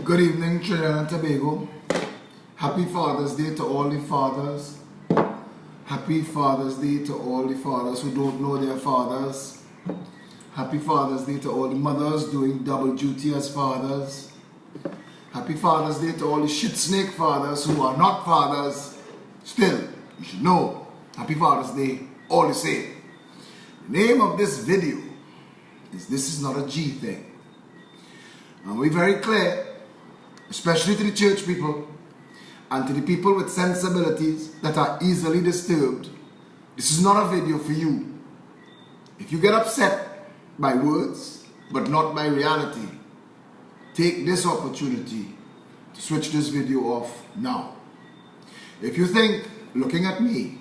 Good evening, Trinidad and Tobago. Happy Father's Day to all the fathers. Happy Father's Day to all the fathers who don't know their fathers. Happy Father's Day to all the mothers doing double duty as fathers. Happy Father's Day to all the shit snake fathers who are not fathers. Still, you should know, Happy Father's Day all the same. The name of this video is This Is Not a G Thing. And we're very clear, especially to the church people and to the people with sensibilities that are easily disturbed. This is not a video for you. If you get upset by words but not by reality, take this opportunity to switch this video off now. If you think, looking at me,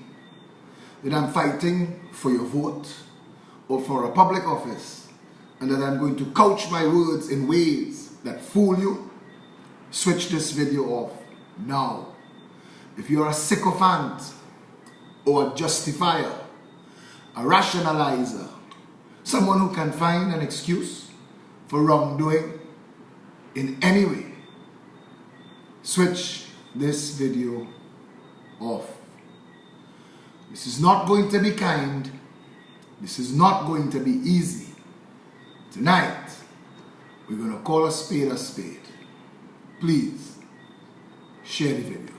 that I'm fighting for your vote or for a public office and that I'm going to couch my words in ways that fool you, switch this video off now. If you're a sycophant or a justifier, a rationalizer, someone who can find an excuse for wrongdoing in any way, switch this video off. This is not going to be kind. This is not going to be easy. Tonight, we're going to call a spade a spade. Please, share the video.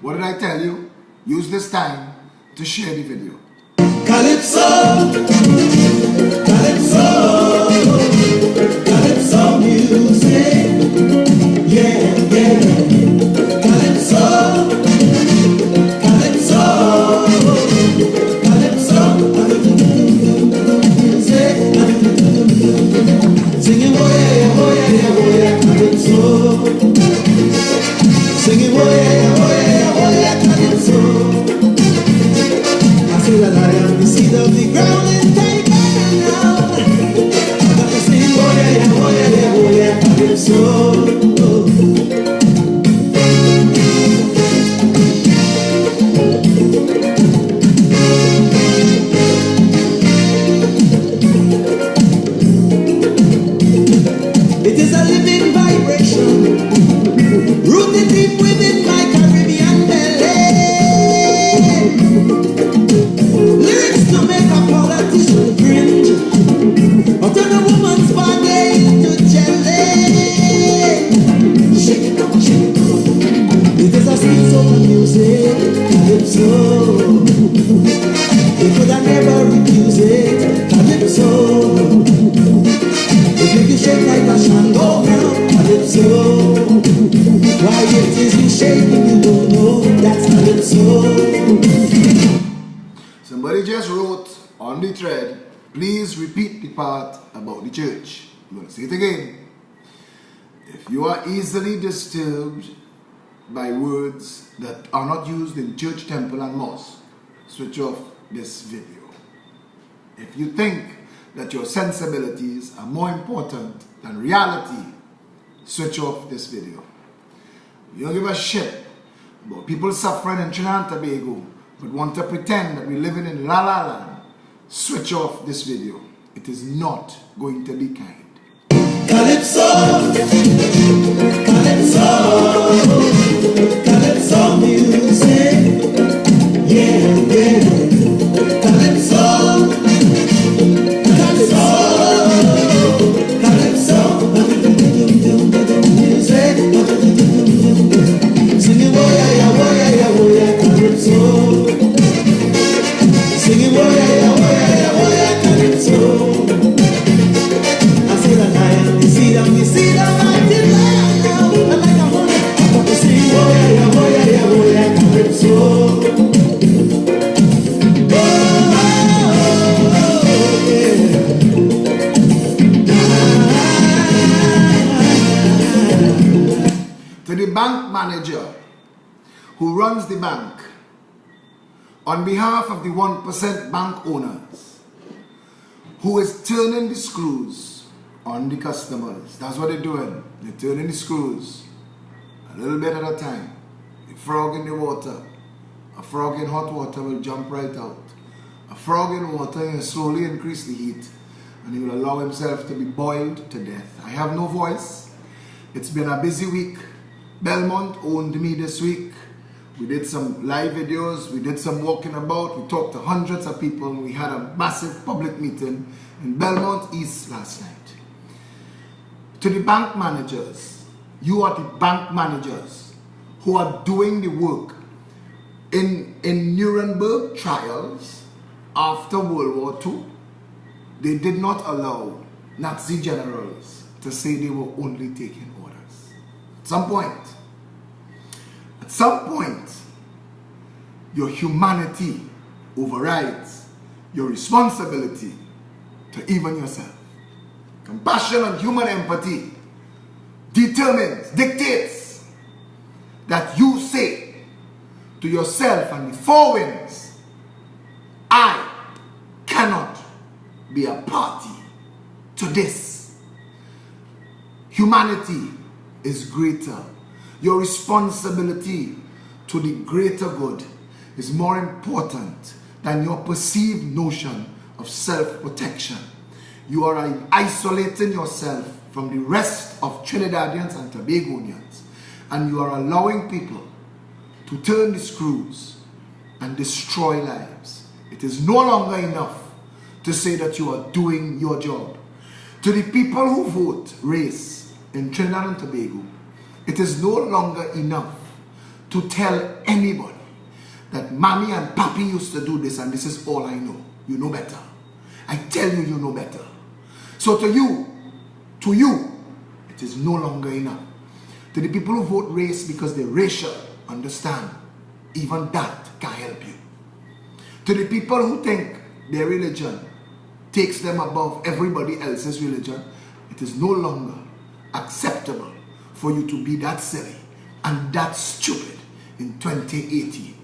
What did I tell you? Use this time to share the video. Calypso, Calypso, Calypso music, yeah, yeah. Calypso, Calypso, Calypso, music. Singing boy, yeah, boy, yeah, boy, yeah, Calypso. Singing boy, yeah, boy, yeah, boy, yeah, Calypso. That I am the seed of the ground and taken out. I got to sing, oh yeah, oh yeah, oh yeah, Calypso. It is a living vibration, rooted deep within my Caribbean belly. Lyrics to make a politician cringe, or turn a woman's body into jelly. Shake it up, shake it up. It is a sweet soul music, Calypso. You could have never refuse it, Calypso. It make you shake like a shango now, Calypso. Why it is you shaking, you don't know, that's Calypso. Somebody just wrote on the thread, please repeat the part about the church. I'm going to say it again. If you are easily disturbed by words that are not used in church, temple and mosque, switch off this video. If you think that your sensibilities are more important than reality, switch off this video. You don't give a shit about people suffering in Trinidad and Tobago but want to pretend that we're living in La La Land, switch off this video. It is not going to be kind. Calypso, calypso, calypso music. Yeah, yeah. Calypso, calypso, calypso music. Singing boy, yeah, yeah, yeah, yeah, calypso. Singing boy, yeah, yeah, calypso. I see the lion, we see them, mighty lion now. I like a honey, I want to sing boy, yeah, calypso. To the bank manager who runs the bank, on behalf of the 1% bank owners, who is turning the screws on the customers. That's what they're doing. They're turning the screws a little bit at a time. A frog in the water, a frog in hot water will jump right out. A frog in water will slowly increase the heat and he will allow himself to be boiled to death. I have no voice. It's been a busy week. Belmont owned me this week. We did some live videos, we did some walking about, we talked to hundreds of people, we had a massive public meeting in Belmont East last night. To the bank managers, you are the bank managers who are doing the work in Nuremberg trials after World War II. They did not allow Nazi generals to say they were only taking orders. At some point, your humanity overrides your responsibility to even yourself. Compassion and human empathy dictates that you say to yourself and the four winds, I cannot be a party to this. Humanity is greater. Your responsibility to the greater good is more important than your perceived notion of self-protection. You are isolating yourself from the rest of Trinidadians and Tobagonians, and you are allowing people to turn the screws and destroy lives. It is no longer enough to say that you are doing your job. To the people who vote race in Trinidad and Tobago, it is no longer enough to tell anybody that mommy and papi used to do this and this is all I know. You know better. I tell you, you know better. So to you, it is no longer enough. To the people who vote race because they're racial, understand, even that can help you. To the people who think their religion takes them above everybody else's religion, it is no longer acceptable for you to be that silly and that stupid in 2018.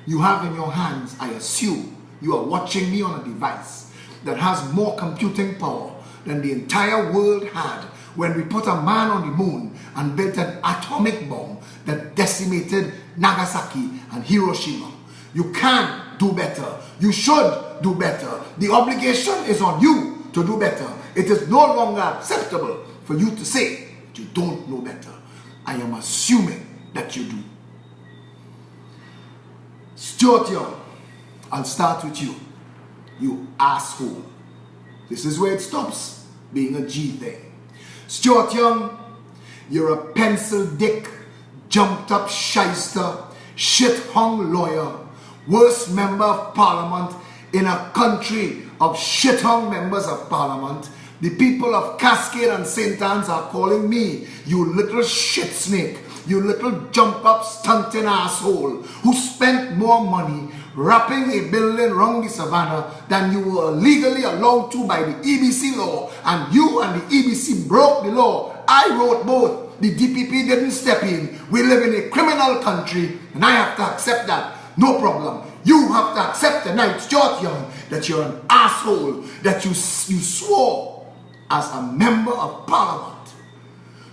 You have in your hands, I assume, you are watching me on a device that has more computing power than the entire world had when we put a man on the moon and built an atomic bomb that decimated Nagasaki and Hiroshima. You can do better. You should do better. The obligation is on you to do better. It is no longer acceptable for you to say that you don't know better. I am assuming that you do. Stuart Young, I'll start with you. You asshole. This is where it stops being a G thing. Stuart Young, you're a pencil dick, jumped up shyster, shit hung lawyer, worst member of parliament in a country of shit hung members of parliament. The people of Cascade and St. Anne's are calling me, you little shit snake, you little jump up stunting asshole who spent more money wrapping a building around the savannah than you were legally allowed to by the EBC law, and you and the EBC broke the law. I wrote both. The DPP didn't step in. We live in a criminal country and I have to accept that. No problem. You have to accept tonight, Stuart Young, that you're an asshole, that you swore as a member of parliament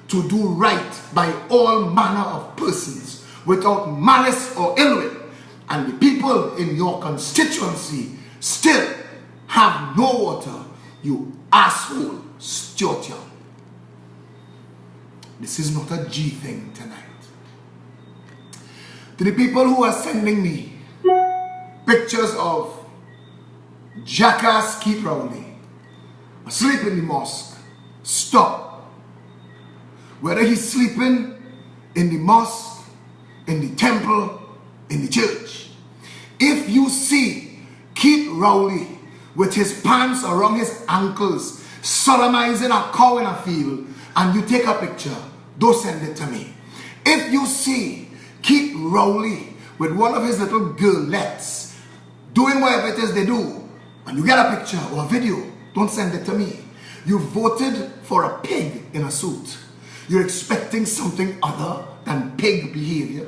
to do right by all manner of persons without malice or ill will, and the people in your constituency still have no water. You asshole, Stuart Young. This is not a G thing tonight. To the people who are sending me pictures of jackass Keith Rowley asleep in the mosque, stop. Whether he's sleeping in the mosque, in the temple, in the church. If you see Keith Rowley with his pants around his ankles, sodomizing a cow in a field, and you take a picture, don't send it to me. If you see Keith Rowley with one of his little girlettes doing whatever it is they do, and you get a picture or a video, don't send it to me. You voted for a pig in a suit. You're expecting something other than pig behavior.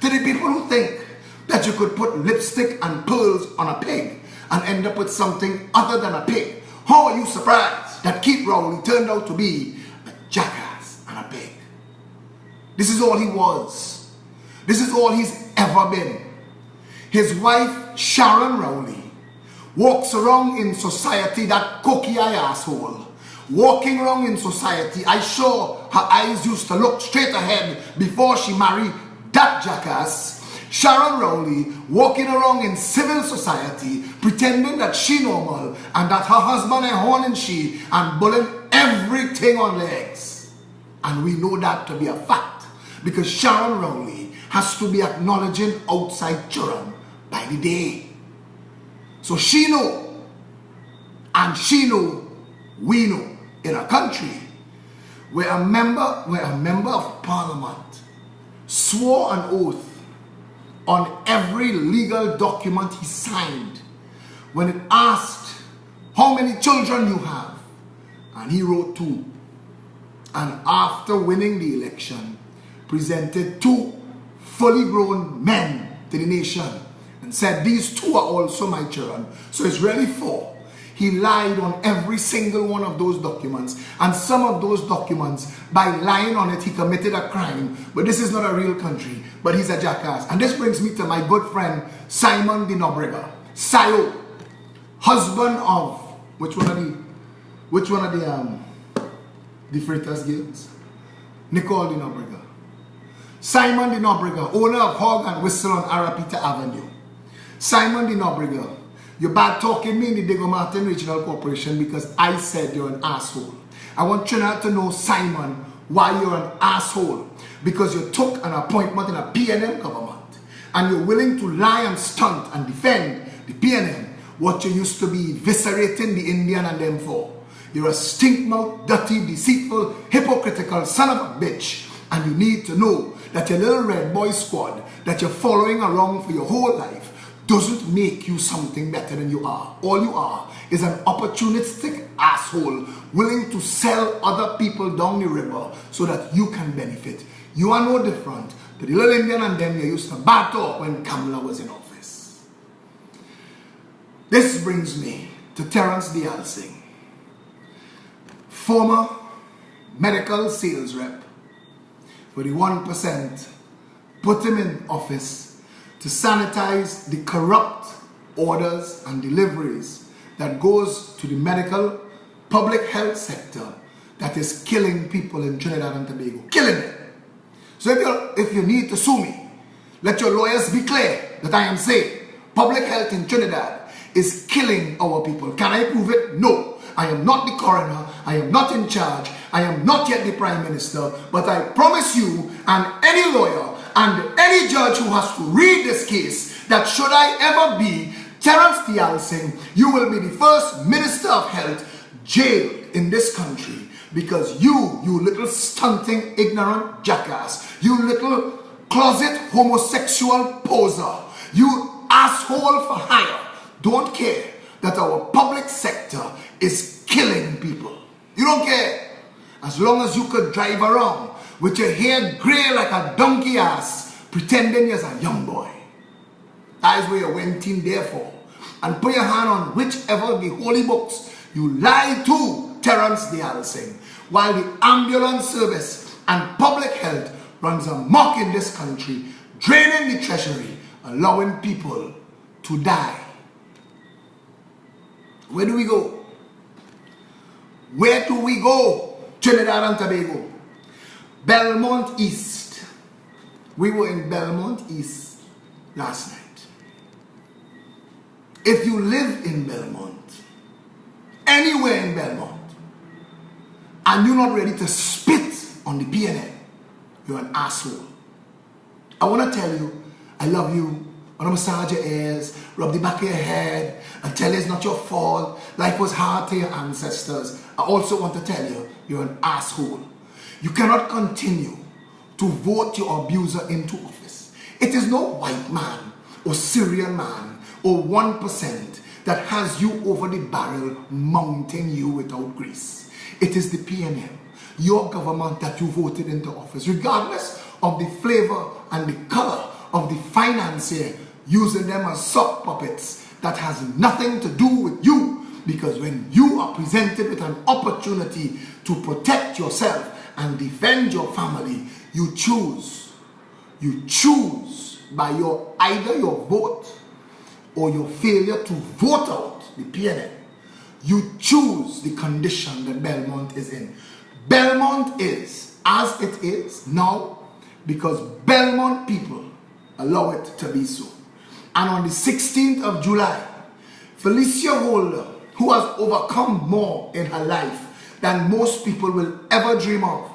To the people who think that you could put lipstick and pearls on a pig and end up with something other than a pig, how are you surprised that Keith Rowley turned out to be a jackass and a pig? This is all he was. This is all he's ever been. His wife, Sharon Rowley, walks around in society, that cocky-eye asshole, walking around in society. I sure her eyes used to look straight ahead before she married that jackass. Sharon Rowley walking around in civil society pretending that she normal and that her husband and horning she and bullying everything on legs. And we know that to be a fact because Sharon Rowley has to be acknowledging outside children by the day. So she know, and she know, we know, in a country where a member of parliament swore an oath on every legal document he signed when it asked how many children you have, and he wrote 2. And after winning the election, presented 2 fully grown men to the nation and said, these 2 are also my children. So it's really 4. He lied on every single one of those documents. And some of those documents, by lying on it, he committed a crime. But this is not a real country, but he's a jackass. And this brings me to my good friend, Simon de Nobrega. Sayo, husband of, which one of the Freitas Guilds? Nicole de Nobrega. Simon de Nobrega, owner of Hog and Whistle on Arapita Avenue. Simon de Nobrega, you're bad talking me in the Diego Martin Regional Corporation because I said you're an asshole. I want Trinidad to know, Simon, why you're an asshole. Because you took an appointment in a PNM government and you're willing to lie and stunt and defend the PNM, what you used to be eviscerating the Indian and them for. You're a stink-mouth, dirty, deceitful, hypocritical son of a bitch. And you need to know that your little red boy squad that you're following around for your whole life doesn't make you something better than you are. All you are is an opportunistic asshole willing to sell other people down the river so that you can benefit. You are no different to the little Indian and them you used to battle when Kamala was in office. This brings me to Terence de Alsing, former medical sales rep for the 1%, put him in office to sanitize the corrupt orders and deliveries that goes to the medical public health sector that is killing people in Trinidad and Tobago. Killing them. So if you need to sue me, let your lawyers be clear that I am saying public health in Trinidad is killing our people. Can I prove it? No. I am not the coroner. I am not in charge. I am not yet the prime minister. But I promise you and any lawyer and any judge who has to read this case that should I ever be Terence de Alsing, you will be the first minister of health jailed in this country because you little stunting ignorant jackass, you little closet homosexual poser, you asshole for hire, don't care that our public sector is killing people. You don't care. As long as you could drive around with your hair grey like a donkey ass, pretending you're a young boy. That is where you went in there for. And put your hand on whichever the holy books you lie to Terence de Alsing, while the ambulance service and public health runs amok in this country, draining the treasury, allowing people to die. Where do we go? Where do we go, Trinidad and Tobago? Belmont East. We were in Belmont East last night. If you live in Belmont, anywhere in Belmont, and you're not ready to spit on the PNN, you're an asshole. I want to tell you, I love you. I want to massage your ears, rub the back of your head, and tell you it's not your fault. Life was hard to your ancestors. I also want to tell you, you're an asshole. You cannot continue to vote your abuser into office. It is no white man or Syrian man or 1% that has you over the barrel, mounting you without grace. It is the PNM, your government that you voted into office, regardless of the flavor and the color of the financier, using them as sock puppets that has nothing to do with you, because when you are presented with an opportunity to protect yourself and defend your family, you choose by either your vote or your failure to vote out the PNN. You choose the condition that Belmont is in. Belmont is as it is now because Belmont people allow it to be so. And on the 16th of July, Felicia Holder, who has overcome more in her life than most people will ever dream of,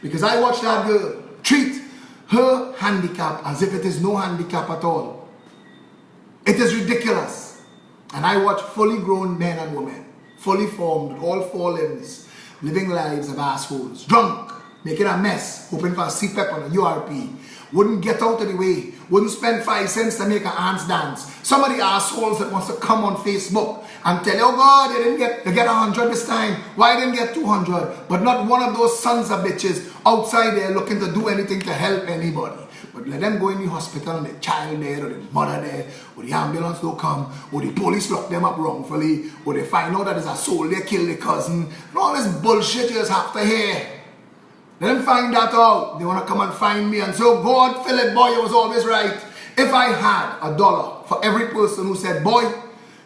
because I watched that girl treat her handicap as if it is no handicap at all. It is ridiculous. And I watch fully grown men and women, fully formed, with all four limbs, living lives of assholes, drunk, making a mess, hoping for a CPEP on a URP, wouldn't get out of the way, wouldn't spend 5 cents to make an aunt's dance. Some of the assholes that wants to come on Facebook and tell you, oh God, they get 100 this time, why didn't get 200? But not one of those sons of bitches outside there looking to do anything to help anybody. But let them go in the hospital and the child there, or the mother there, or the ambulance don't come, or the police lock them up wrongfully, or they find out that there's a soldier killed their cousin, and all this bullshit you just have to hear. Let them find that out. They want to come and find me and say, oh God, Phillip, boy, you was always right. If I had $1 for every person who said, boy,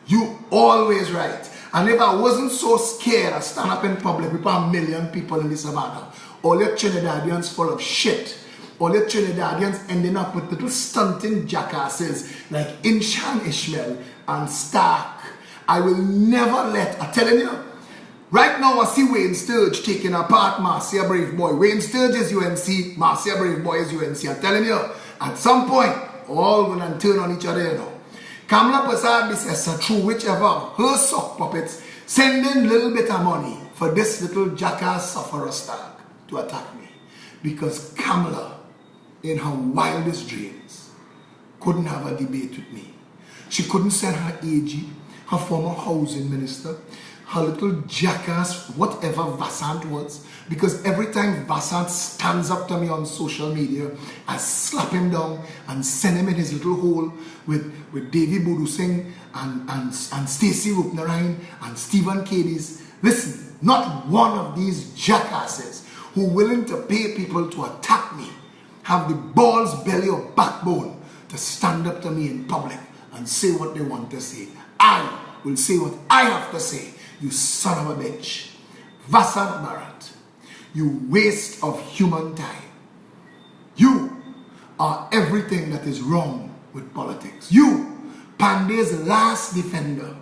you always right. And if I wasn't so scared, I'd stand up in public with 1 million people in the savannah. All your Trinidadians full of shit. All your Trinidadians ending up with little stunting jackasses like Inshan Ishmael and Stark. I will never let, I'm telling you, right now I see Wayne Sturge taking apart Marcia Brave Boy. Wayne Sturge is UNC, Marcia Brave Boy is UNC. I'm telling you, at some point, all going to turn on each other, you know. Kamala Prasad says through whichever her sock puppets sending little bit of money for this little jackass sufferer stag to attack me. Because Kamala, in her wildest dreams, couldn't have a debate with me. She couldn't send her AG, her former housing minister, her little jackass, whatever Vasant was, because every time Vasant stands up to me on social media, I slap him down and send him in his little hole with Davy Boodoo Singh and Stacey Rupnarayan and Stephen Cadiz. Listen, not one of these jackasses who are willing to pay people to attack me have the balls, belly or backbone to stand up to me in public and say what they want to say. I will say what I have to say. You son of a bitch. Vasant Bharat, you waste of human time. You are everything that is wrong with politics. You, Pandey's last defender,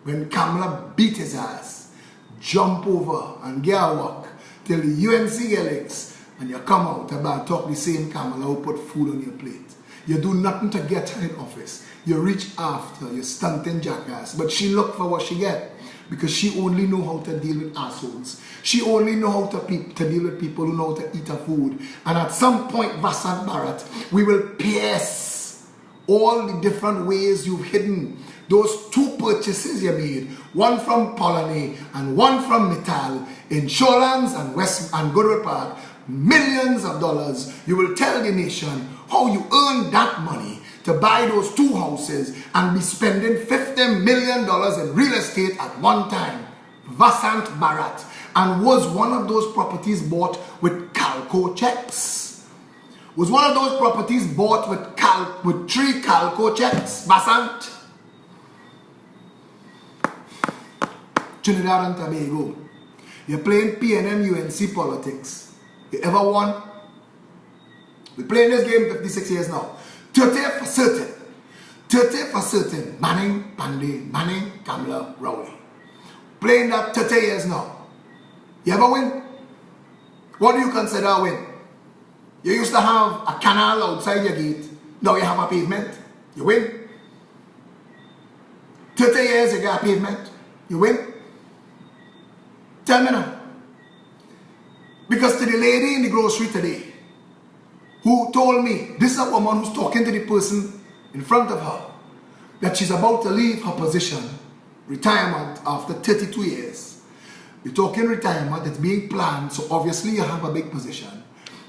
when Kamala beat his ass, jump over and get a walk till the UNC elects, and you come out about talk the same Kamala who put food on your plate. You do nothing to get her in office. You reach after, you stunting jackass. But she look for what she get. Because she only know how to deal with assholes. She only know how to deal with people who know how to eat her food. And at some point, Vasant Bharat, we will pierce all the different ways you've hidden those 2 purchases you made. One from Polanyi and one from Mittal in Showlands and West and Goodwood Park. Millions of dollars. You will tell the nation how you earned that money to buy those 2 houses and be spending $50 million in real estate at one time. Vasant Bharat. And was one of those properties bought with Calco checks? Was one of those properties bought with 3 Calco checks? Vasant? Trinidad and Tobago. You're playing PNM UNC politics You ever won? We're playing this game 56 years now. 30 for certain. 30 for certain. Manning, Pandey, Manning, Kamla, Rowley. Playing that 30 years now. You ever win? What do you consider a win? You used to have a canal outside your gate. Now you have a pavement. You win. 30 years you get a pavement. You win. Tell me now. Because to the lady in the grocery today, who told me, this is a woman who's talking to the person in front of her, that she's about to leave her position, retirement after 32 years. You're talking retirement, it's being planned, so obviously you have a big position.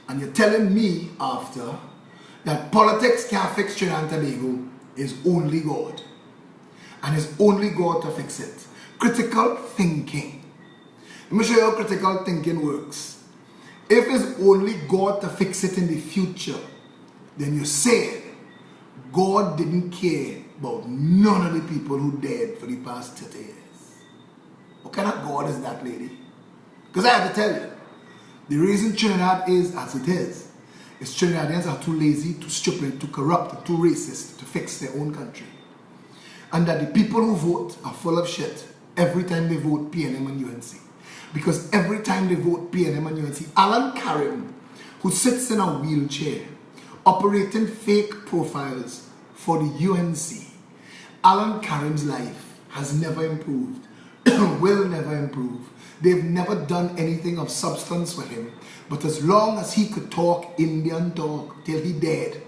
And you're telling me after that politics can't fix Trinidad and Tobago, is only God. And it's only God to fix it. Critical thinking. Let me show you how critical thinking works. If it's only God to fix it in the future, then you say God didn't care about none of the people who died for the past 30 years. What kind of God is that, lady? Because I have to tell you, the reason Trinidad is as it is Trinidadians are too lazy, too stupid, too corrupt, too racist to fix their own country. And that the people who vote are full of shit every time they vote PNM and UNC. Because every time they vote PNM and UNC, Alan Karim, who sits in a wheelchair, operating fake profiles for the UNC, Alan Karim's life has never improved, will never improve. They've never done anything of substance for him. But as long as he could talk Indian talk till he died,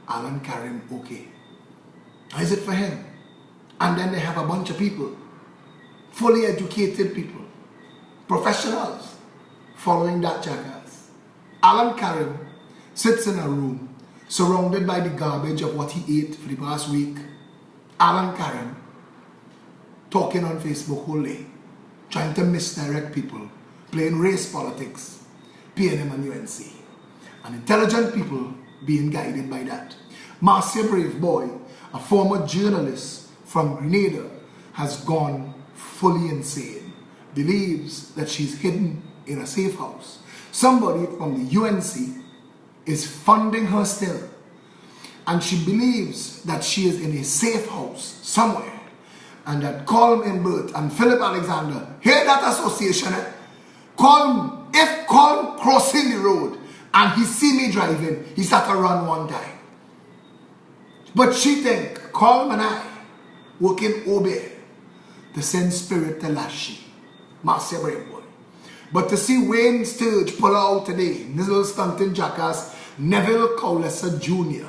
Alan Karim, okay. How is it for him? And then they have a bunch of people, fully educated people, professionals, following that jackass. Alan Karim sits in a room surrounded by the garbage of what he ate for the past week. Alan Karim talking on Facebook whole day, trying to misdirect people, playing race politics, PNM and UNC. And intelligent people being guided by that. Marcia Braveboy, a former journalist from Grenada, has gone fully insane. Believes that she's hidden in a safe house. Somebody from the UNC is funding her still. And she believes that she is in a safe house somewhere. And that Colm Imbert and Phillip Alexander, hear that association? Colm, if Colm crossing the road and he see me driving, he start to run one time. But she think, Colm and I working obey to send spirit to Lashy. Marcia Braveboy. But to see Wayne Sturge pull out today, Nizzle stunting jackass, Neville Cowlesser Jr.,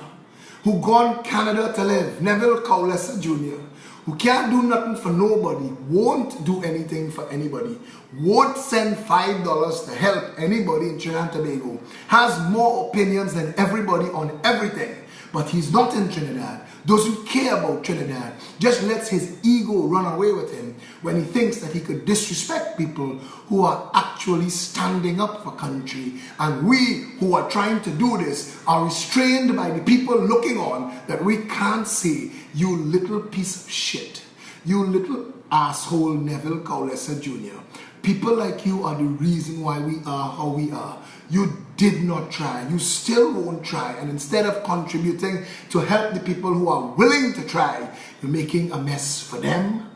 who gone Canada to live, Neville Cowlesser Jr., who can't do nothing for nobody, won't do anything for anybody, won't send $5 to help anybody in Trinidad and Tobago, has more opinions than everybody on everything, but he's not in Trinidad, doesn't care about Trinidad, just lets his ego run away with him when he thinks that he could disrespect people who are actually standing up for country. And we who are trying to do this are restrained by the people looking on that we can't say, you little piece of shit, you little asshole Neville Cowlesser Jr. People like you are the reason why we are how we are. You did not try. You still won't try. And instead of contributing to help the people who are willing to try, you're making a mess for them.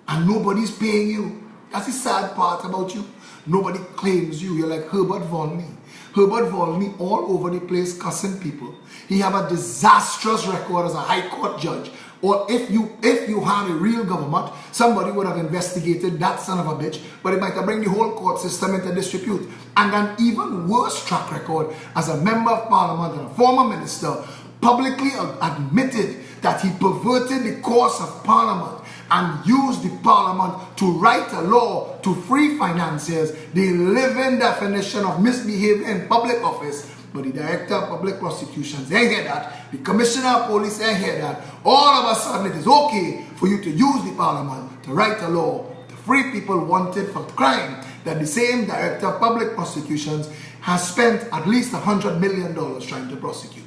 And nobody's paying you. That's the sad part about you. Nobody claims you. You're like Herbert Volney. Herbert Volney all over the place cussing people. He have a disastrous record as a high court judge. Or if you had a real government, somebody would have investigated that son of a bitch, but it might have bring the whole court system into disrepute. And an even worse track record as a member of parliament and a former minister, publicly admitted that he perverted the course of parliament and used the parliament to write a law to free financiers, the living definition of misbehavior in public office. But the director of public prosecutions ain't hear that. The commissioner of police ain't hear that. All of a sudden it is okay for you to use the parliament to write a law to free people wanted for crime that the same director of public prosecutions has spent at least $100 million trying to prosecute.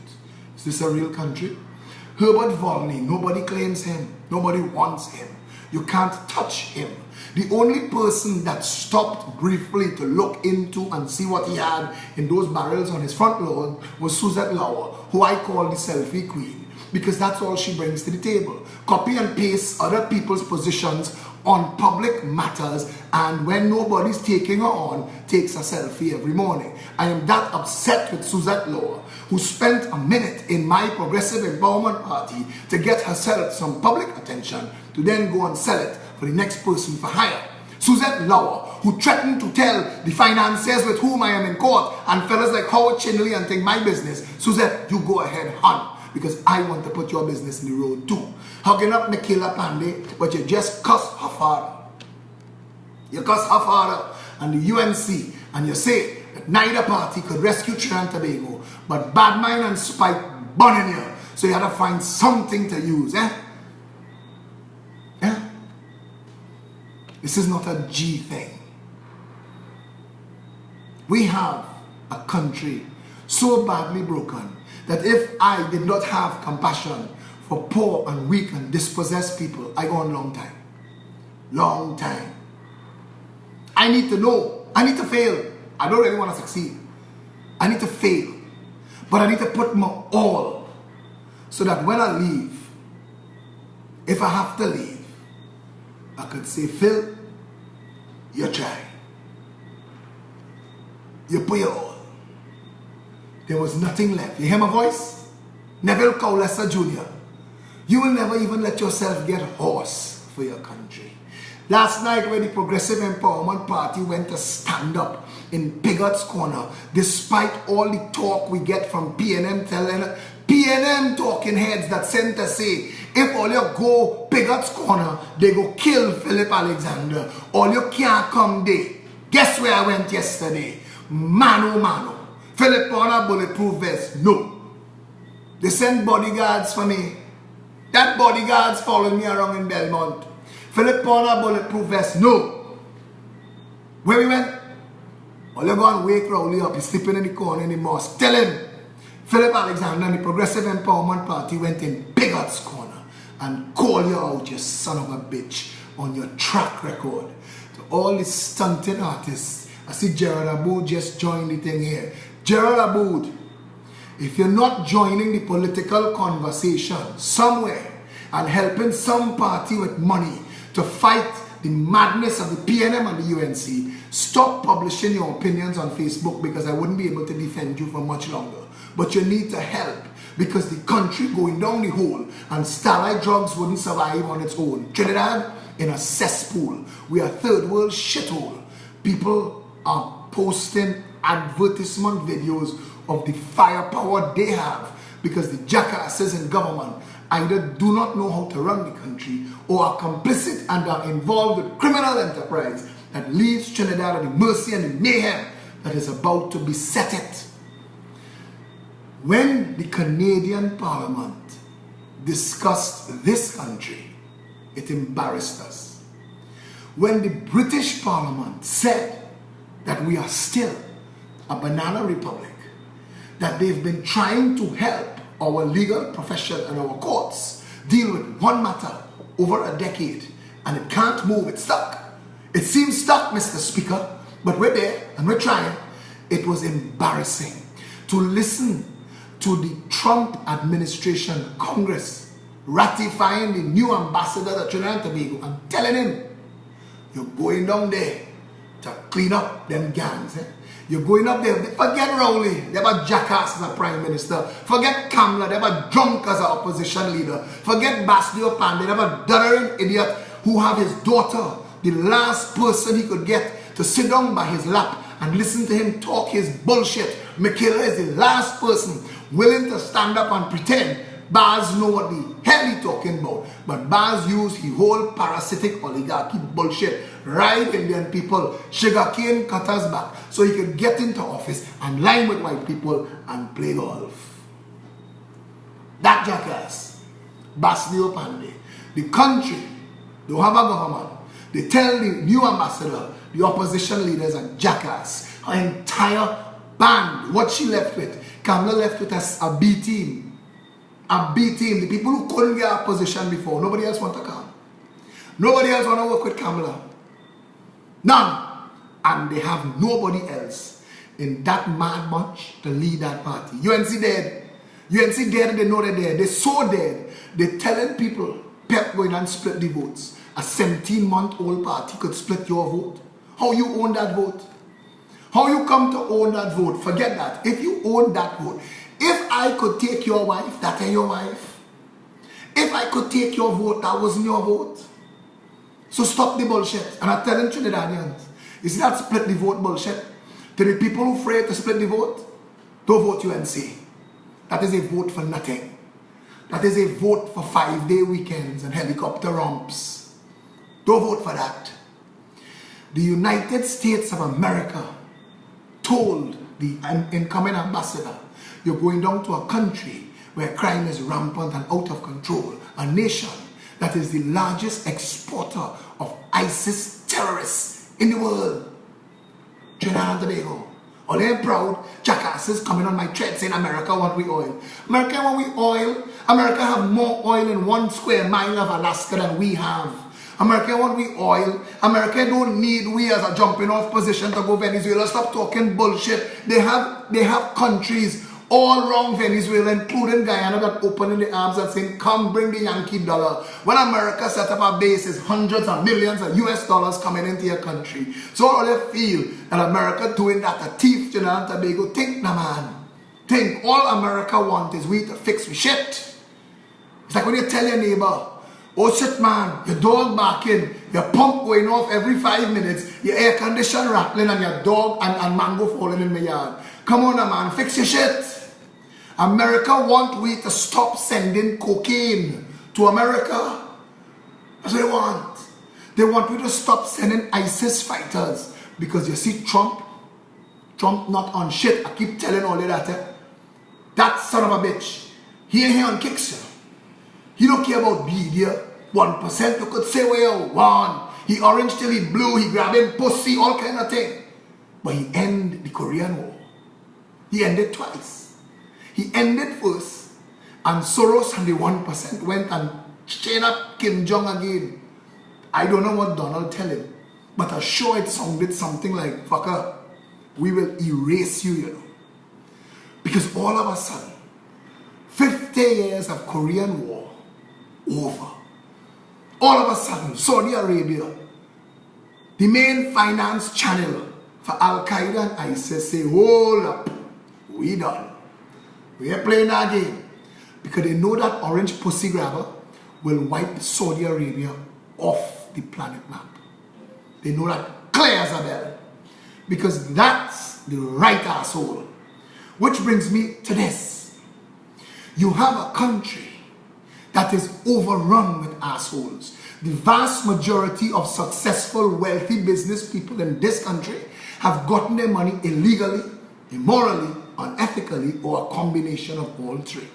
Is this a real country? Herbert Volney, nobody claims him. Nobody wants him. You can't touch him. The only person that stopped briefly to look into and see what he had in those barrels on his front lawn was Suzette Lauer, who I call the selfie queen, because that's all she brings to the table. Copy and paste other people's positions on public matters, and when nobody's taking her on, takes a selfie every morning. I am that upset with Suzette Lauer, who spent a minute in my Progressive Empowerment Party to get herself some public attention, to then go and sell it for the next person for hire. Suzette Lauer, who threatened to tell the financiers with whom I am in court and fellas like Howard Chinley and think my business. Suzette, you go ahead, hunt, because I want to put your business in the road too. Hugging up Michaela Pandey, but you just cuss her father. You cuss her father and the UNC, and you say that neither party could rescue Trinidad and Tobago, but bad mind and spite burning you. So you had to find something to use, eh? Yeah? This is not a G thing. We have a country so badly broken that if I did not have compassion for poor and weak and dispossessed people, I go on long time. Long time. I need to know. I need to fail. I don't really want to succeed. I need to fail. But I need to put my all so that when I leave, if I have to leave, I could say, Phil, you try. You put your all. There was nothing left. You hear my voice? Neville Cowlesser Jr. You will never even let yourself get hoarse for your country. Last night when the Progressive Empowerment Party went to stand up in Pigot's Corner, despite all the talk we get from PNM talking heads that sent to say, if all you go Pigot's Corner, they go kill Phillip Alexander. All you can't come there. Guess where I went yesterday? Mano mano. Phillip on a bulletproof vest. No. They sent bodyguards for me. That bodyguards following me around in Belmont. Phillip on a bulletproof vest. No. Where we went? All you go and wake Rowley up. He's sleeping in the corner in the mosque. Tell him. Phillip Alexander and the Progressive Empowerment Party went in Pigot's Corner and call you out, you son of a bitch, on your track record. So all these stunting artists. I see Gerald Aboud just joined the thing here. Gerald Aboud, if you're not joining the political conversation somewhere and helping some party with money to fight the madness of the PNM and the UNC, stop publishing your opinions on Facebook, because I wouldn't be able to defend you for much longer. But you need to help, because the country going down the hole and starlight drugs wouldn't survive on its own. Trinidad in a cesspool. We are third world shithole. People are posting advertisement videos of the firepower they have because the jackasses in government either do not know how to run the country or are complicit and are involved with criminal enterprise that leaves Trinidad at the mercy and the mayhem that is about to beset it. When the Canadian Parliament discussed this country, it embarrassed us. When the British Parliament said that we are still a banana republic, that they've been trying to help our legal profession and our courts deal with one matter over a decade, and it can't move, it's stuck. It seems stuck, Mr. Speaker, but we're there and we're trying. It was embarrassing to listen to the Trump administration Congress ratifying the new ambassador to Trinidad and Tobago and telling him, you're going down there to clean up them gangs. You're going up there. Forget Rowley, they have a jackass as a prime minister. Forget Kamala, they have a drunk as an opposition leader. Forget Basdio Pan, they have a duttering idiot who have his daughter, the last person he could get to sit down by his lap and listen to him talk his bullshit. Michaela is the last person willing to stand up and pretend Baz know what the hell he talking about. But Baz used his whole parasitic oligarchy bullshit, ride Indian people, sugarcane cutters back, so he could get into office and line with white people and play golf. That jackass, Basdio Pandey, the country don't have a government. They tell the new ambassador, the opposition leaders are jackass. Her entire band, what she left with, Kamala left with us a B team. A B team, the people who couldn't get a position before. Nobody else want to come. Nobody else want to work with Kamala. None. And they have nobody else in that mad bunch to lead that party. UNC dead. UNC dead and they know they're dead. They're so dead. They're telling people, Pep going and split the votes. A 17-month-old party could split your vote. How you own that vote? How you come to own that vote? Forget that. If you own that vote, if I could take your wife, that ain't your wife. If I could take your vote, that wasn't your vote. So stop the bullshit. And I'm telling Trinidadians, you see that split the vote bullshit? To the people who afraid to split the vote, don't vote UNC. That is a vote for nothing. That is a vote for 5-day weekends and helicopter romps. Don't vote for that. The United States of America told the incoming ambassador, you're going down to a country where crime is rampant and out of control, a nation that is the largest exporter of ISIS terrorists in the world. Trinidad and Tobago. All they're proud, jackasses coming on my thread saying America want we oil. America want we oil. America have more oil in 1 square mile of Alaska than we have. America want we oil. America don't need we as a jumping off position to go Venezuela. Stop talking bullshit. They have countries all around Venezuela, including Guyana, that opening the arms and saying, come bring the Yankee dollar. When America set up a base, it's hundreds of millions of US dollars coming into your country. So all they feel that America doing that, a thief, Trinidad and Tobago, think, nah man. Think, all America want is we to fix we shit. It's like when you tell your neighbor, oh shit man, your dog barking, your pump going off every 5 minutes, your air conditioner rattling and your dog and mango falling in the yard. Come on man, fix your shit. America want we to stop sending cocaine to America. That's what they want. They want we to stop sending ISIS fighters. Because you see Trump not on shit. I keep telling all of that. That son of a bitch, he ain't here on kicks you. He don't care about media. 1%, you could say where you want. He orange till he blue, he grabbing pussy, all kind of thing. But he ended the Korean War. He ended twice. He ended first, and Soros and the 1% went and chained up Kim Jong again. I don't know what Donald tell him, but I'm sure it sounded something like, fucker, we will erase you, you know. Because all of a sudden, 50 years of Korean War, over. All of a sudden, Saudi Arabia, the main finance channel for Al-Qaeda and ISIS, say, hold up, we done. We are playing our game. Because they know that orange pussy grabber will wipe Saudi Arabia off the planet map. They know that clear as a bell. Because that's the right asshole. Which brings me to this. You have a country that is overrun with assholes. The vast majority of successful, wealthy business people in this country have gotten their money illegally, immorally, unethically, or a combination of all three.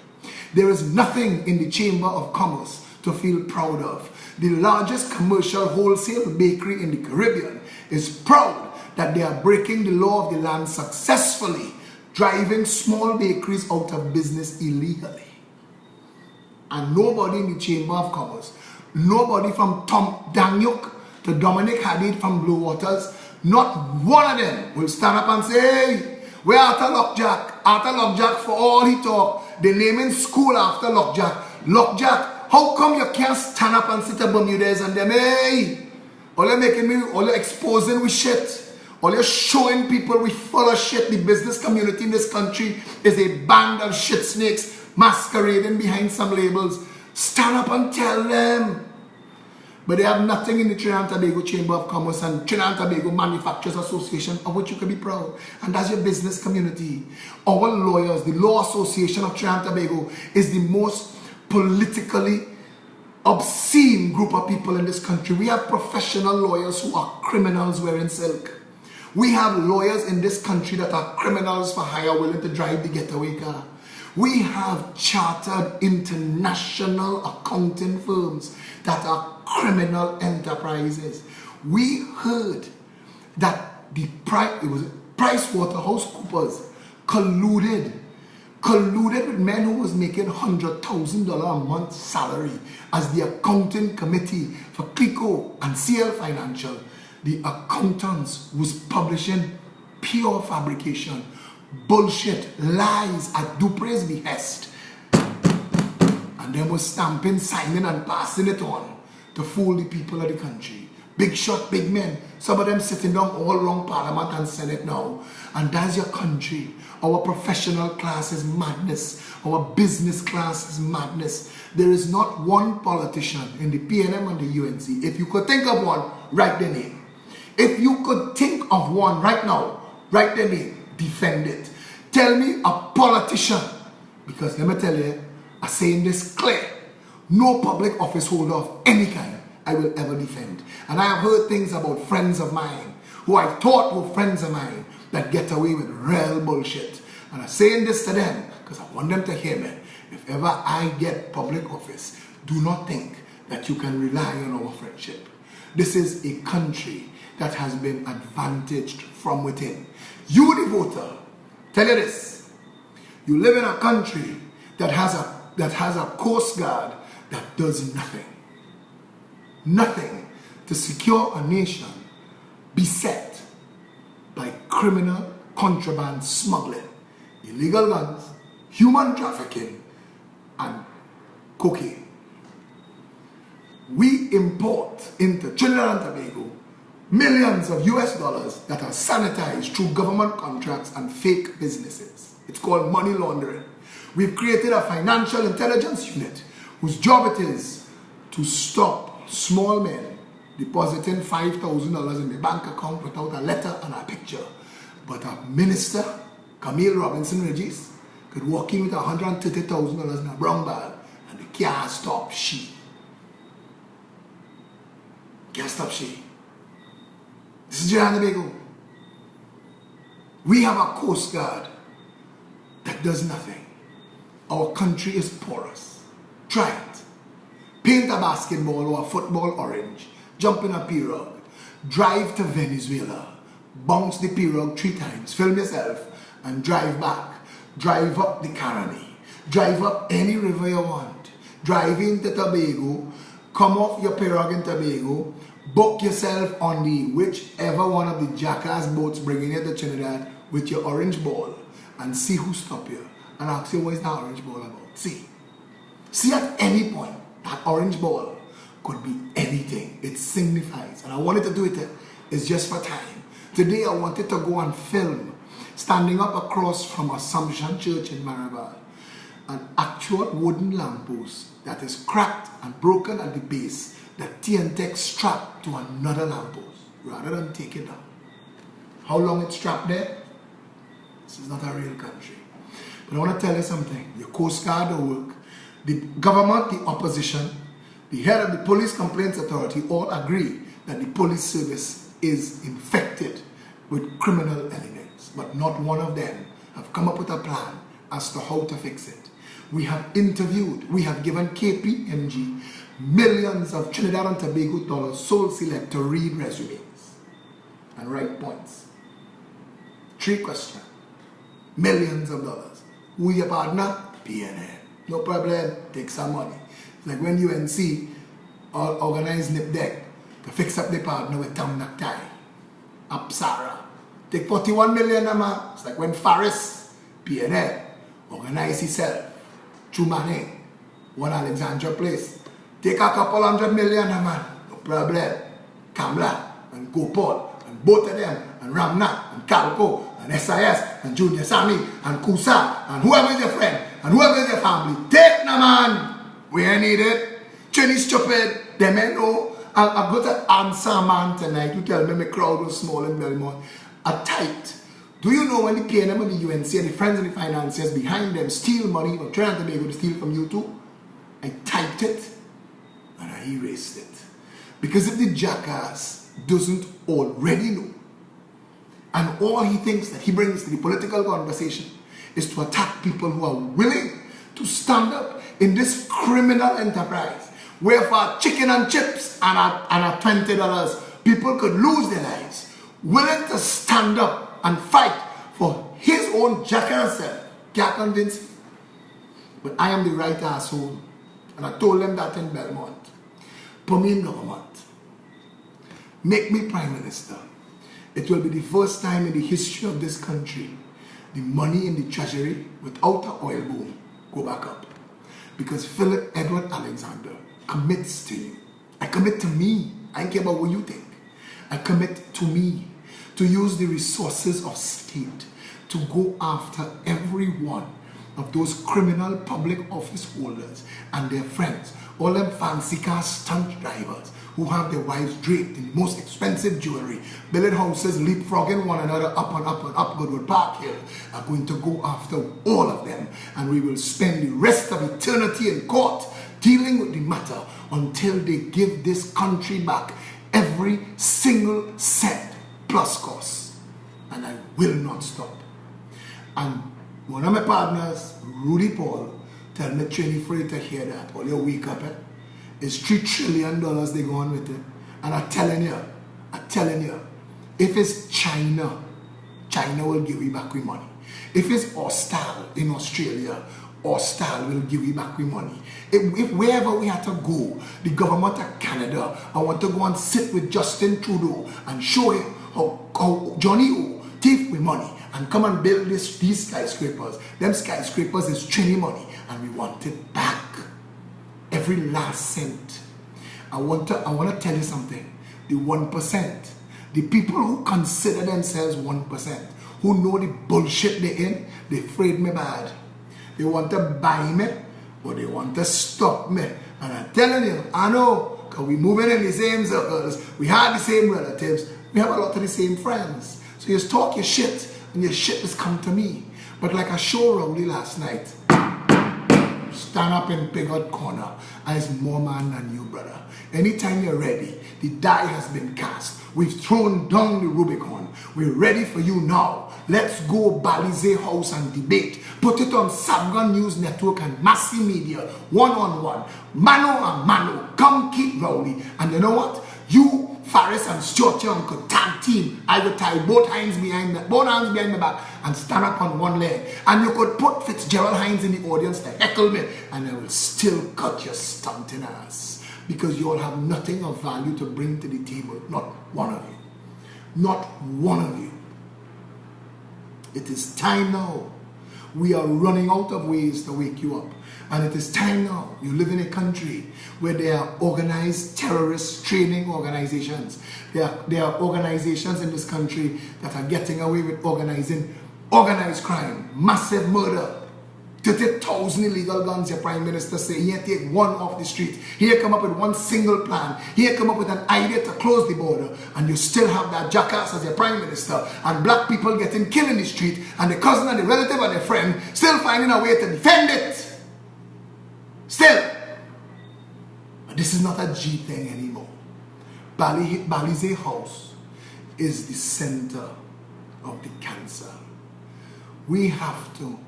There is nothing in the Chamber of Commerce to feel proud of. The largest commercial wholesale bakery in the Caribbean is proud that they are breaking the law of the land successfully, driving small bakeries out of business illegally. And nobody in the Chamber of Commerce, nobody from Tom Danyuk to Dominic Hadid from Blue Waters, not one of them will stand up and say, hey, we're after Lockjack for all he talk. They naming school after Lockjack. Lockjack, how come you can't stand up and sit at Bermudez and them, hey, all you're making me, all you're exposing with shit. All you're showing people we full of shit. The business community in this country is a band of shit snakes masquerading behind some labels. Stand up and tell them. But they have nothing in the Trinidad and Tobago Chamber of Commerce and Trinidad and Tobago Manufacturers Association of which you can be proud. And that's your business community. Our lawyers, the Law Association of Trinidad and Tobago is the most politically obscene group of people in this country. We have professional lawyers who are criminals wearing silk. We have lawyers in this country that are criminals for hire willing to drive the getaway car. We have chartered international accounting firms that are criminal enterprises. We heard that the PricewaterhouseCoopers colluded with men who was making $100,000 a month salary as the accounting committee for Clico and CL Financial. the accountants was publishing pure fabrication, bullshit, lies at Dupre's behest, and then was stamping, signing and passing it on to fool the people of the country. Big shot, big men, some of them sitting down all around Parliament and Senate now. And that's your country. Our professional class is madness. Our business class is madness. There is not one politician in the PNM and the UNC. If you could think of one, write their name. If you could think of one right now, write their name, defend it. Tell me a politician, because let me tell you, I'm saying this clear, no public office holder of any kind I will ever defend. And I have heard things about friends of mine who I thought were friends of mine that get away with real bullshit. And I'm saying this to them because I want them to hear me. If ever I get public office, do not think that you can rely on our friendship. This is a country that has been advantaged from within. You, the voter, tell you this. You live in a country that has a Coast Guard that does nothing. Nothing to secure a nation beset by criminal contraband smuggling, illegal guns, human trafficking, and cocaine. We import into Trinidad and Tobago millions of US dollars that are sanitized through government contracts and fake businesses. It's called money laundering. We've created a financial intelligence unit whose job it is to stop small men depositing $5,000 in the bank account without a letter and a picture. But a minister, Camille Robinson Regis, could walk in with $130,000 in a brown bag and they can't stop she. Can't stop she. This is Trinidad and Tobago. We have a Coast Guard that does nothing. Our country is porous. Try it. Paint a basketball or a football orange, jump in a pirogue, drive to Venezuela, bounce the pirogue 3 times, film yourself, and drive back. Drive up the Caroni, drive up any river you want, drive into Tobago, come off your pirogue in Tobago, book yourself on the whichever one of the jackass boats bringing you to Trinidad with your orange ball, and see who stop you and ask you what is that orange ball about. See at any point. That orange ball could be anything. It signifies. And I wanted to do it. It's just for time. Today I wanted to go and film standing up across from Assumption Church in Maribel an actual wooden lamppost that is cracked and broken at the base that TNTech strapped to another lamppost rather than take it down. How long it's strapped there? This is not a real country. But I want to tell you something. Your Coast Guard don't work. The government, the opposition, the head of the Police Complaints Authority all agree that the police service is infected with criminal elements. But not one of them have come up with a plan as to how to fix it. We have interviewed, we have given KPMG millions of Trinidad and Tobago dollars soul select to read resumes and write points. 3 questions. Millions of dollars. Who your partner? PNN. No problem, take some money. It's like when UNC organize Nip Deck to fix up the partner with Tom Necktie. Apsara. Take 41 million a man. It's like when Faris, PNL, organize himself through money. One Alexandra place. Take a couple $100 million a man. No problem. Kamla and Gopal and both of them and Ramnath and Calco and SIS and Junior Sammy and Kusa and whoever is your friend and whoever is your family, take na man. We ain't need it. Trini stupid. Them ain't know. I've got to answer a man tonight to tell me my crowd was small in Belmont. A tight. Do you know when the PNM and the UNC and the friends and the financiers behind them steal money from Trinidad and Tobago to steal from you too? I typed it and I erased it. Because if the jackass doesn't already know, and all he thinks that he brings to the political conversation is to attack people who are willing to stand up in this criminal enterprise where for chicken and chips and at $20 people could lose their lives, willing to stand up and fight for his own jackass self. Can't convince me. But I am the right asshole, and I told them that in Belmont. Put me in government. make me Prime Minister, it will be the first time in the history of this country the money in the treasury without an oil boom go back up. Because Phillip Edward Alexander commits to you. I commit to me. I don't care about what you think. I commit to me to use the resources of state to go after every one of those criminal public office holders and their friends, all them fancy car stunt drivers who have their wives draped in the most expensive jewelry, building houses, leapfrogging one another up and up and up Goodwood Park Hill, are going to go after all of them, and we will spend the rest of eternity in court dealing with the matter until they give this country back every single cent plus cost. And I will not stop. And one of my partners, Rudy Paul, tell me training for you to hear that. All you wake up, it's $3 trillion they go on with it. And I'm telling you, if it's China, China will give you back with money. If it's Hostal in Australia, Hostal will give you back with money. If wherever we have to go, the government of Canada, I want to go and sit with Justin Trudeau and show him how Johnny O thief with money and come and build these skyscrapers. Them skyscrapers is Trini money, and we want it back. Every last cent. I want to tell you something. The 1%, the people who consider themselves 1%, who know the bullshit they're in, they afraid me bad. They want to buy me, but they want to stop me. And I'm telling you, I know, because we moving in the same circles, we have the same relatives, we have a lot of the same friends. So you just talk your shit, and your shit has come to me. But like I showed Rowley last night, stand up in Pigott Corner, and it's more man than you, brother. Anytime you're ready, the die has been cast. We've thrown down the Rubicon. We're ready for you now. Let's go Balize House and debate. Put it on Sabgon News Network and Massy Media, one-on-one, mano a mano. Come keep Rowley. And you know what? You, Faris and Stuart Young could tag team. I would tie both hands behind my back and stand up on one leg. And you could put Fitzgerald Hines in the audience to heckle me, and I will still cut your stunting ass. Because you all have nothing of value to bring to the table. Not one of you. Not one of you. It is time now. We are running out of ways to wake you up. And it is time now. You live in a country where there are organized terrorist training organizations. There are organizations in this country that are getting away with organized crime, massive murder. 30,000 illegal guns, your Prime Minister say. He take one off the street. He come up with one single plan. He come up with an idea to close the border. And you still have that jackass as your Prime Minister. And black people getting killed in the street. And the cousin and the relative and the friend still finding a way to defend it. Still. But this is not a G thing anymore. Balize House is the center of the cancer. We have to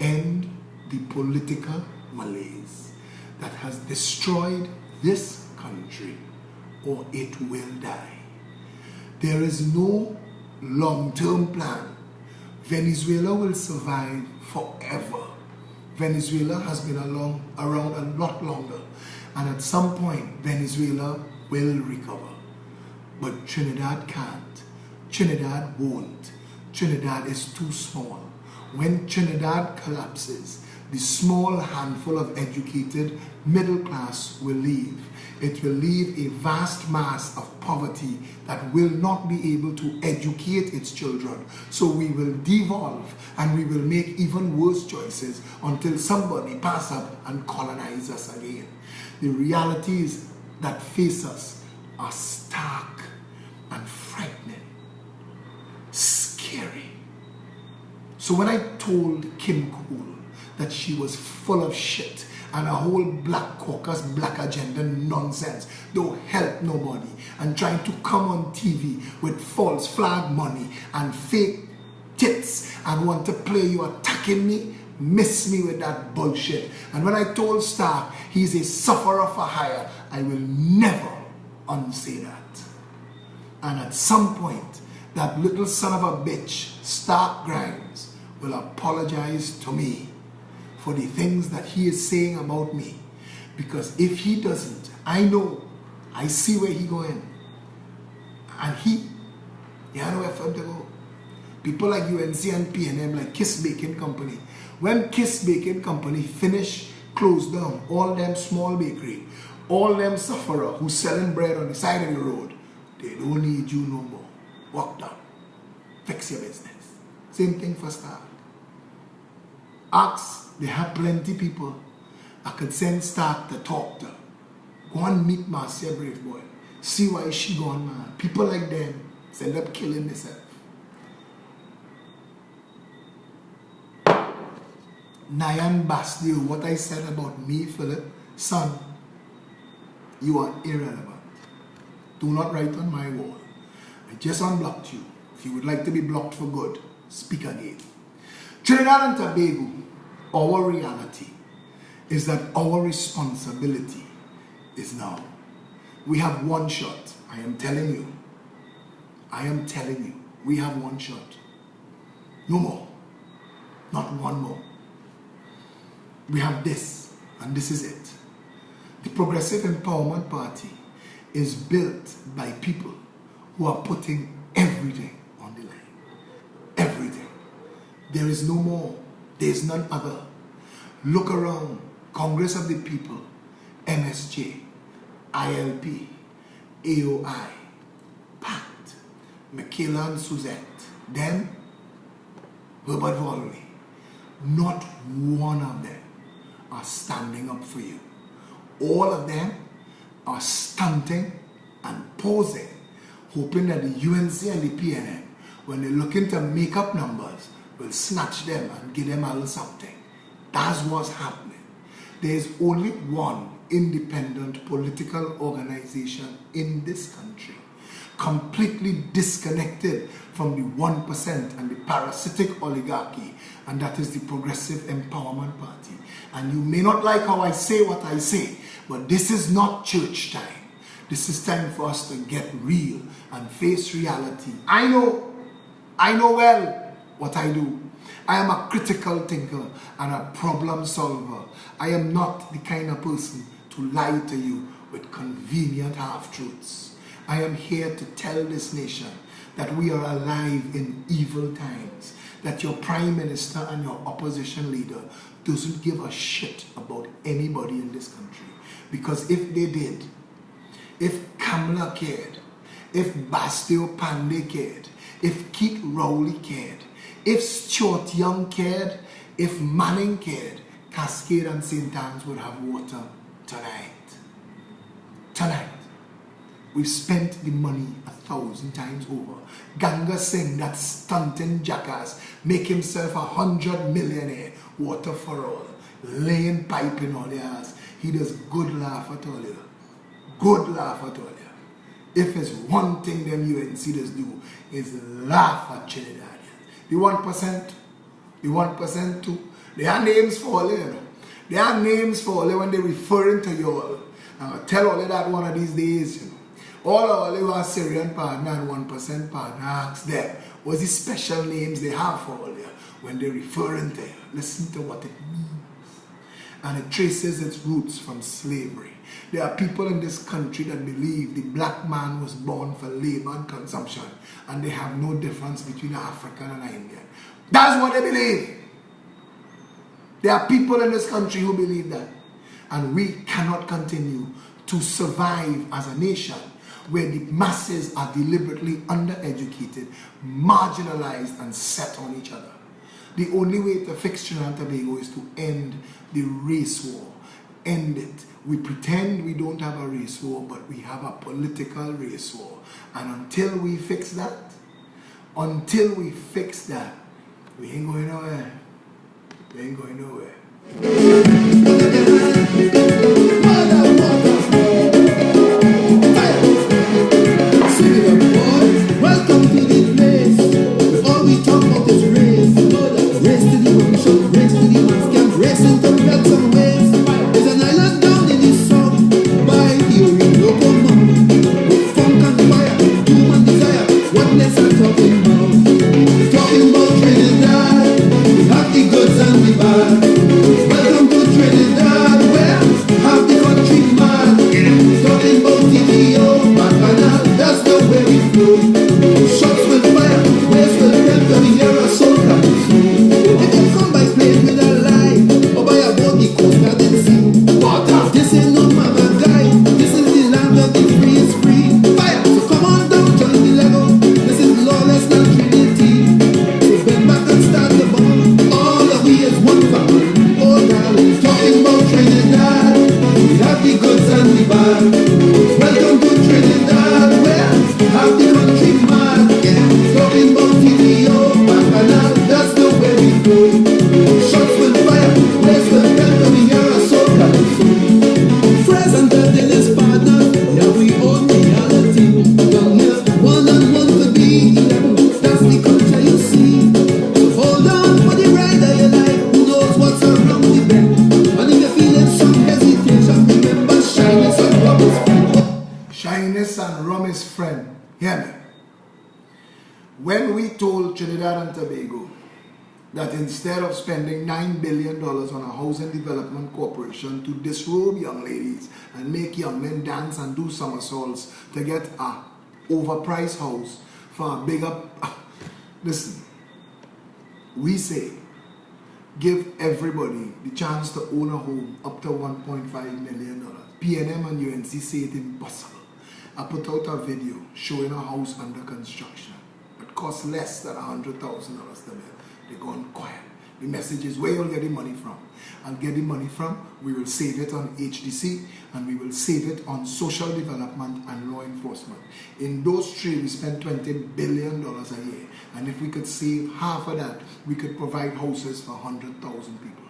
end the political malaise that has destroyed this country, or it will die. There is no long-term plan. Venezuela will survive forever. Venezuela has been around a lot longer, and at some point Venezuela will recover. But Trinidad can't. Trinidad won't. Trinidad is too small. When Trinidad collapses, the small handful of educated middle class will leave. It will leave a vast mass of poverty that will not be able to educate its children. So we will devolve, and we will make even worse choices until somebody pass up and colonize us again. The realities that face us are stark and frightening, scary. So when I told Kim Cool that she was full of shit and a whole Black Caucus, Black agenda nonsense, don't help nobody, and trying to come on TV with false flag money and fake tits and want to play you attacking me, miss me with that bullshit. And when I told Stark he's a sufferer for hire, I will never unsay that. And at some point, that little son of a bitch, Stark Grimes, will apologize to me for the things that he is saying about me. Because if he doesn't, I know, I see where he's going. And he had nowhere for him to go. People like UNC and P&M, like Kiss Baking Company. When Kiss Baking Company closed down, all them small bakery, all them sufferer who selling bread on the side of the road, they don't need you no more. Walk down. Fix your business. Same thing for Star. Ask, they have plenty people I could send Stark to talk to. Go and meet Marcia Brave Boy. See why she gone mad. People like them end up killing themselves. Nyan Bastille, what I said about me, Phillip, son, you are irrelevant. Do not write on my wall. I just unblocked you. If you would like to be blocked for good, speak again. Trinidad and Tobago, our reality is that our responsibility is now. We have one shot. I am telling you. I am telling you. We have one shot. No more. Not one more. We have this, and this is it. The Progressive Empowerment Party is built by people who are putting everything on the line. Everything. There is no more. There is none other. Look around. Congress of the People, MSJ, ILP, AOI, PACT, Michaela and Suzette, them, Herbert Volney. Not one of them are standing up for you. All of them are stunting and posing, hoping that the UNC and the PNM, when they're looking to make up numbers, will snatch them and give them a little something. That's what's happening. There's only one independent political organization in this country, completely disconnected from the 1% and the parasitic oligarchy, and that is the Progressive Empowerment Party. And you may not like how I say what I say, but this is not church time. This is time for us to get real and face reality. I know well what I do. I am a critical thinker and a problem solver. I am not the kind of person to lie to you with convenient half-truths. I am here to tell this nation that we are alive in evil times, that your prime minister and your opposition leader doesn't give a shit about anybody in this country. Because if they did, if Kamala cared, if Bastille Pandey cared, if Keith Rowley cared, if Stuart Young cared, if Manning cared, Cascade and St. Anne's would have water tonight. Tonight. We've spent the money 1,000 times over. Ganga Singh, that stunting jackass, make himself 100 millionaire, water for all, laying pipe in all the ass. He does good laugh at all you. Good laugh at all you. If it's one thing them UNC does do, is laugh at Trinidadians. The 1% too. They have names for all, you know. They have names for all when they're referring to you all. Tell all of that one of these days, you know. All who are Syrian partner and 1% partner, ask them, what's the special names they have for all you when they're referring to you? Listen to what it means. And it traces its roots from slavery. There are people in this country that believe the black man was born for labor and consumption, and they have no difference between an African and an Indian. That's what they believe. There are people in this country who believe that. And we cannot continue to survive as a nation where the masses are deliberately undereducated, marginalized, and set on each other. The only way to fix Trinidad and Tobago is to end the race war. End it. We pretend we don't have a race war, but we have a political race war. And until we fix that, we ain't going nowhere. We ain't going nowhere. Welcome to the place. All we talk about is race. Race to the ocean, race to the mass camp, race into belts and ways. There's an island down in the south by the Orinoco Mountain. With funk and fire, human desire. What less I'm talking about? Talking about Trinidad. We have the goods and the bad. Welcome to Trinidad, where have the When we told Trinidad and Tobago that instead of spending $9 billion on a housing development corporation to disrobe young ladies and make young men dance and do somersaults to get a overpriced house for a bigger... Listen, we say give everybody the chance to own a home up to $1.5 million. PNM and UNC say it's impossible. I put out a video showing a house under construction. It costs less than $100,000 to build. They're gone quiet. The message is where you'll get the money from. I'll get the money from, we will save it on HDC, and we will save it on social development and law enforcement. In those three, we spend $20 billion a year. And if we could save half of that, we could provide houses for 100,000 people.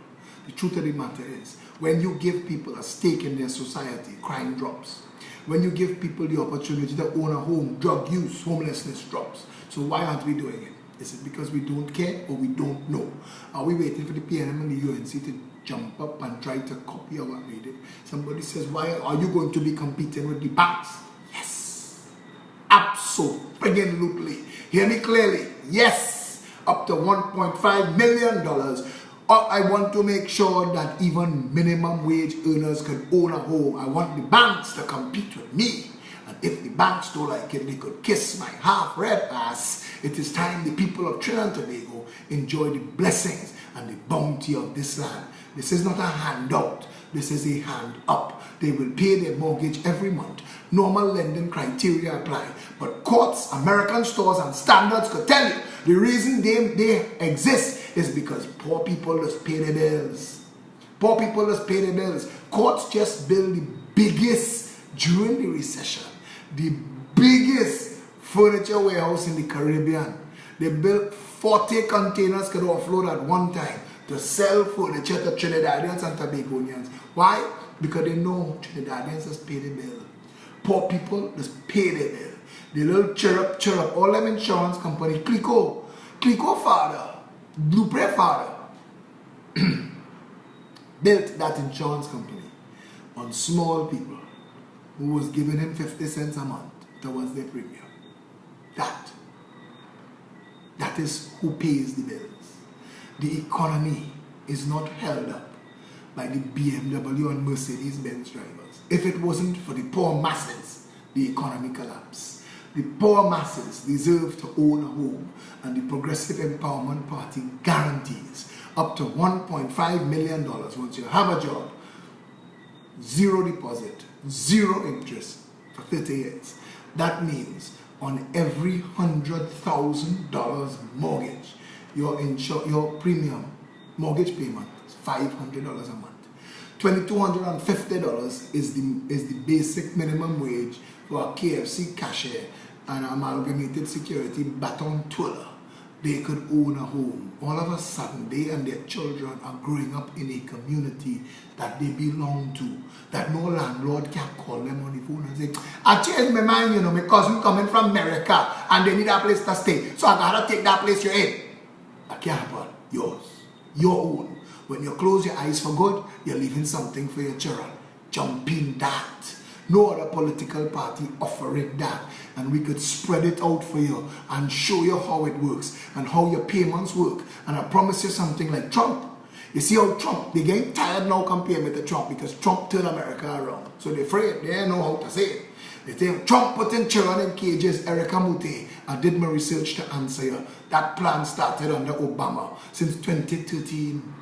The truth of the matter is, when you give people a stake in their society, crime drops. When you give people the opportunity to own a home, drug use, homelessness drops. So why aren't we doing it? Is it because we don't care or we don't know? Are we waiting for the PNM and the UNC to jump up and try to copy our we did? Somebody says, why are you going to be competing with the banks? Yes. Absolutely. Hear me clearly. Yes. Up to $1.5 million. I want to make sure that even minimum wage earners can own a home. I want the banks to compete with me. And if the banks don't like it, they could kiss my half-red ass. It is time the people of Trinidad and Tobago enjoy the blessings and the bounty of this land. This is not a handout. This is a hand up. They will pay their mortgage every month. Normal lending criteria apply. But courts, American stores, and standards could tell you the reason they exist is because poor people just pay their bills. Poor people just pay their bills. Courts just build the biggest, during the recession, the biggest furniture warehouse in the Caribbean. They built 40 containers could offload at one time to sell furniture to Trinidadians and Tobagonians. Why? Because they know Trinidadians just pay the bill. Poor people just pay their bill. The little chirrup, all them insurance company, Clico father, Blueprint father, built that insurance company on small people who was giving him 50 cents a month towards their premium. That is who pays the bills. The economy is not held up by the BMW and Mercedes-Benz drivers. If it wasn't for the poor masses, the economy collapsed. The poor masses deserve to own a home, and the Progressive Empowerment Party guarantees up to $1.5 million once you have a job, zero deposit, zero interest for 30 years. That means on every $100,000 mortgage, your premium mortgage payment is $500 a month. $2,250 is the basic minimum wage for a KFC cashier and amalgamated security baton twirler. They could own a home. All of a sudden, they and their children are growing up in a community that they belong to, that no landlord can call them on the phone and say, I changed my mind, you know, my cousin coming from America and they need a place to stay, so I gotta take that place you're in. That can't happen. Yours. Your own. When you close your eyes for good, you're leaving something for your children. Jump in that. No other political party offering that, and we could spread it out for you and show you how it works and how your payments work. And I promise you something like Trump. You see how Trump, they're getting tired now comparing with the Trump because Trump turned America around. So they're afraid, they don't know how to say it. They think Trump putting children in cages, Erica Mute. I did my research to answer you. That plan started under Obama since 2013.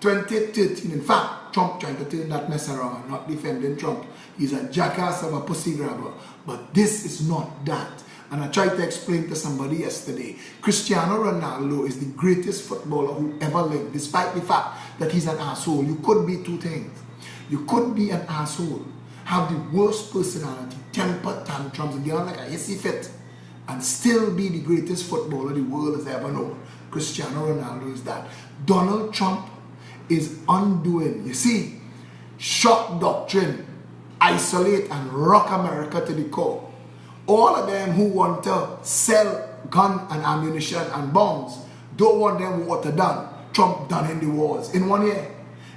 2013, in fact, Trump trying to turn that mess around, not defending Trump. He's a jackass of a pussy grabber. But this is not that. And I tried to explain to somebody yesterday, Cristiano Ronaldo is the greatest footballer who ever lived, despite the fact that he's an asshole. You could be two things. You could be an asshole, have the worst personality, temper tantrums, and get on like a hissy fit, and still be the greatest footballer the world has ever known. Cristiano Ronaldo is that. Donald Trump is undoing, you see, shock doctrine, isolate and rock America to the core. All of them who want to sell gun and ammunition and bombs don't want them water done. Trump done in the wars in 1 year.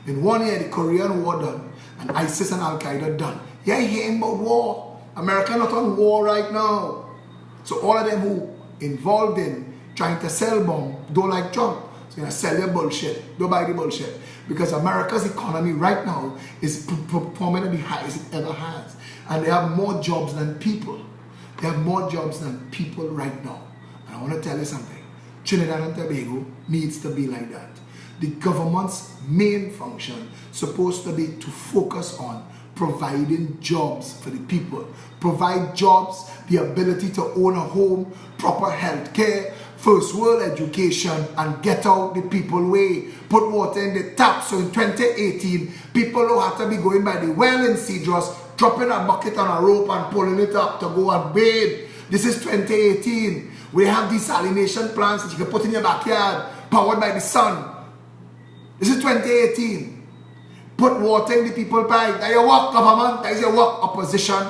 In 1 year, the Korean War done, and ISIS and Al-Qaeda done. Yeah, hearing about war. America not on war right now. So all of them who involved in trying to sell bomb don't like Trump. So you sell your bullshit. Don't buy the bullshit. Because America's economy right now is performing at the highest it ever has. And they have more jobs than people. They have more jobs than people right now. And I want to tell you something. Trinidad and Tobago needs to be like that. The government's main function supposed to be to focus on providing jobs for the people. Provide jobs, the ability to own a home, proper health care, first world education, and get out the people way. Put water in the tap. So in 2018, people who have to be going by the well in Cedros, dropping a bucket on a rope and pulling it up to go and bathe. This is 2018. We have desalination plants that you can put in your backyard, powered by the sun. This is 2018. Put water in the people's pipe. That your work, government. That is your work, opposition.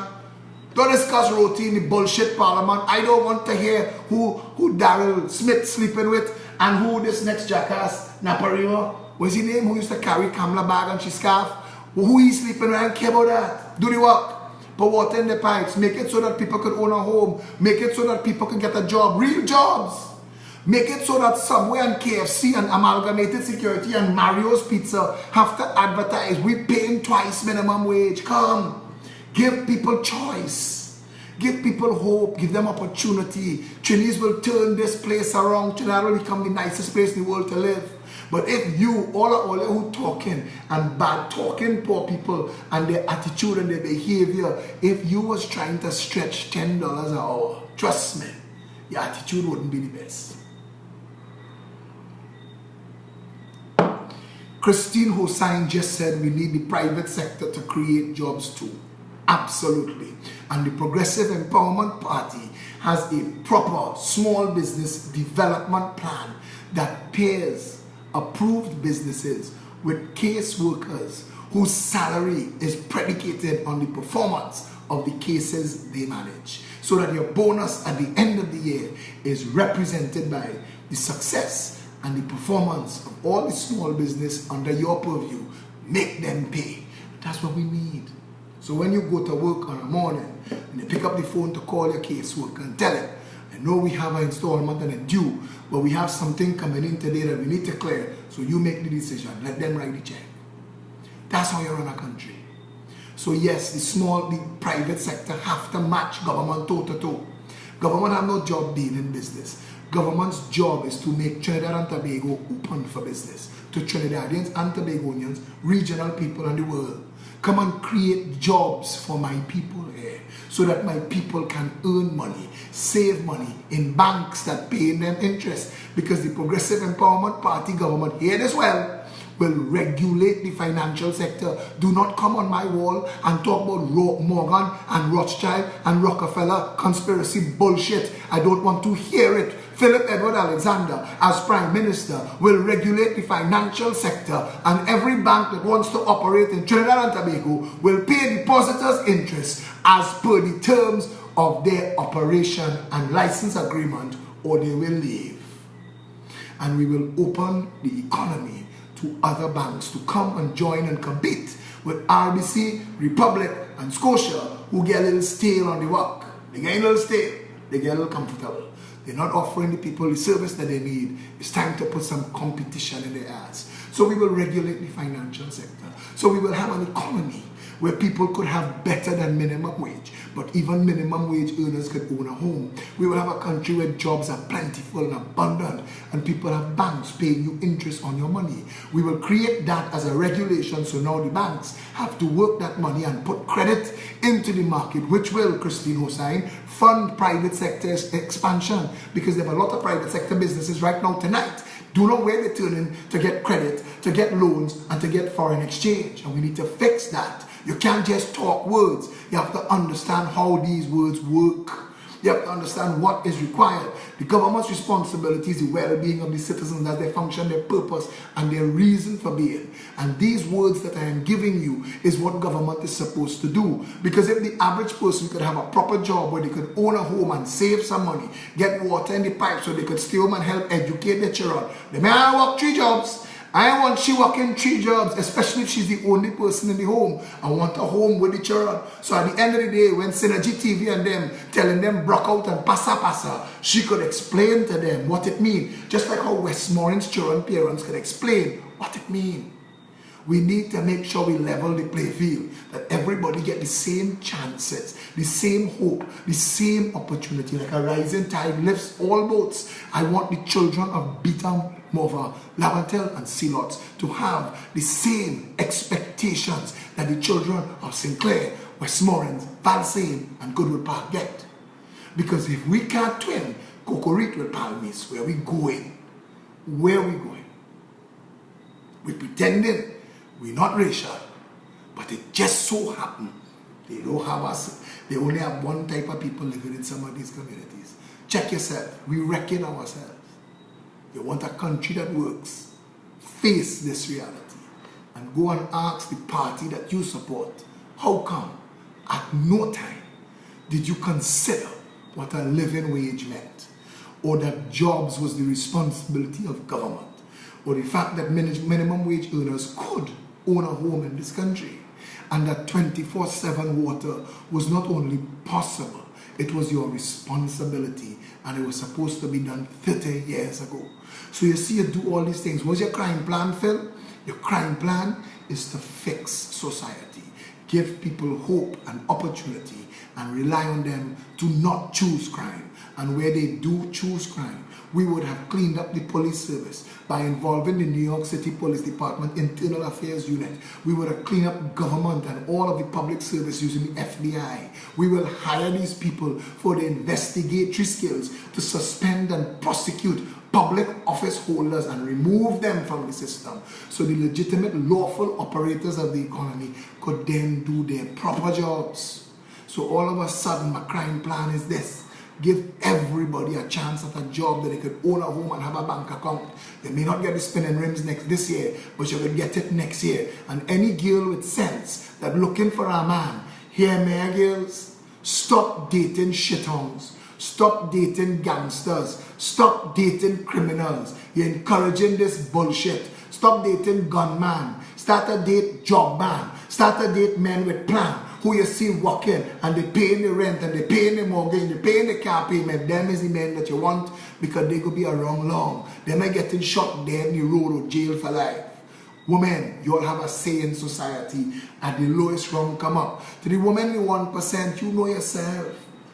Don't discuss routine, the bullshit parliament. I don't want to hear who Daryl Smith sleeping with and who this next jackass, Naparima, what's his name, who used to carry Kamala bag and she scarf. Who he's sleeping with, I don't care about that. Do the work. Put water in the pipes. Make it so that people can own a home. Make it so that people can get a job. Real jobs. Make it so that somewhere in KFC and Amalgamated Security and Mario's Pizza have to advertise. We paying twice minimum wage. Come. Give people choice. Give people hope. Give them opportunity. Chinese will turn this place around. Trinidad will become the nicest place in the world to live. But if you, all who talking and bad talking poor people and their attitude and their behavior, if you was trying to stretch $10 an hour, trust me, your attitude wouldn't be the best. Christine Hossain just said we need the private sector to create jobs too. Absolutely. And the Progressive Empowerment Party has a proper small business development plan that pairs approved businesses with case workers whose salary is predicated on the performance of the cases they manage, so that your bonus at the end of the year is represented by the success and the performance of all the small business under your purview. Make them pay. That's what we need. So when you go to work on a morning and you pick up the phone to call your caseworker and tell him, I know we have an installment and a due, but we have something coming in today that we need to clear, so you make the decision. Let them write the check. That's how you run a country. So yes, the private sector have to match government toe to toe. Government have no job being in business. Government's job is to make Trinidad and Tobago open for business to Trinidadians and Tobagonians, regional people and the world. Come and create jobs for my people here so that my people can earn money, save money in banks that pay them interest, because the Progressive Empowerment Party government here as well will regulate the financial sector. Do not come on my wall and talk about Morgan and Rothschild and Rockefeller conspiracy bullshit. I don't want to hear it. Phillip Edward Alexander, as Prime Minister, will regulate the financial sector, and every bank that wants to operate in Trinidad and Tobago will pay depositors' interest as per the terms of their operation and license agreement, or they will leave. And we will open the economy to other banks to come and join and compete with RBC, Republic, and Scotia, who get a little stale on the work. They get a little stale, they get a little comfortable. They're not offering the people the service that they need. It's time to put some competition in their ass. So we will regulate the financial sector. So we will have an economy where people could have better than minimum wage, but even minimum wage earners could own a home. We will have a country where jobs are plentiful and abundant, and people have banks paying you interest on your money. We will create that as a regulation, so now the banks have to work that money and put credit into the market, which will, Christine Hossain, fund private sector expansion, because there are a lot of private sector businesses right now tonight do not where they're turning to get credit, to get loans, and to get foreign exchange. And we need to fix that. You can't just talk words. You have to understand how these words work. You have to understand what is required. The government's responsibility is the well-being of the citizens as they function, their purpose, and their reason for being. And these words that I am giving you is what government is supposed to do. Because if the average person could have a proper job where they could own a home and save some money, get water in the pipe so they could stay home and help educate their children, they may work 3 jobs I want she working 3 jobs, especially if she's the only person in the home. I want a home with the children. So at the end of the day, when Synergy TV and them telling them broke out and passa, she could explain to them what it means. Just like how Westmoreland's children parents could explain what it means. We need to make sure we level the play field, that everybody get the same chances, the same hope, the same opportunity. Like a rising tide lifts all boats. I want the children of Beetham, Morva, Lavantel and Sealots to have the same expectations that the children of Sinclair, Westmoreland, Valsane and Goodwood Park get. Because if we can't twin Cocorite with Palmis, where we going? Where are we going? We're pretending we're not racial, but it just so happens they don't have us. They only have one type of people living in some of these communities. Check yourself. We reckon ourselves. You want a country that works? Face this reality and go and ask the party that you support, how come at no time did you consider what a living wage meant, or that jobs was the responsibility of government, or the fact that minimum wage earners could own a home in this country, and that 24/7 water was not only possible, it was your responsibility, and it was supposed to be done 30 years ago. So you see, you do all these things. What's your crime plan, Phil? Your crime plan is to fix society, give people hope and opportunity, and rely on them to not choose crime. And where they do choose crime, we would have cleaned up the police service by involving the New York City Police Department Internal Affairs Unit. We would have cleaned up government and all of the public service using the FBI. We will hire these people for the investigatory skills to suspend and prosecute public office holders and remove them from the system, so the legitimate lawful operators of the economy could then do their proper jobs. So all of a sudden, my crime plan is this: give everybody a chance at a job that they could own a home and have a bank account. They may not get the spinning rims this year, but you will get it next year. And any girl with sense that looking for a man, hear me, girls, stop dating shithounds, stop dating gangsters, stop dating criminals. You're encouraging this bullshit. Stop dating gunman. Start a date job man. Start a date men with plan, who you see working and they paying the rent and they paying the mortgage, they paying the car payment. Them is the men that you want, because they could be around long. They might getting shot dead in the road or jail for life. Women, you all have a say in society. At the lowest rung come up. To the woman in 1%, you know yourself.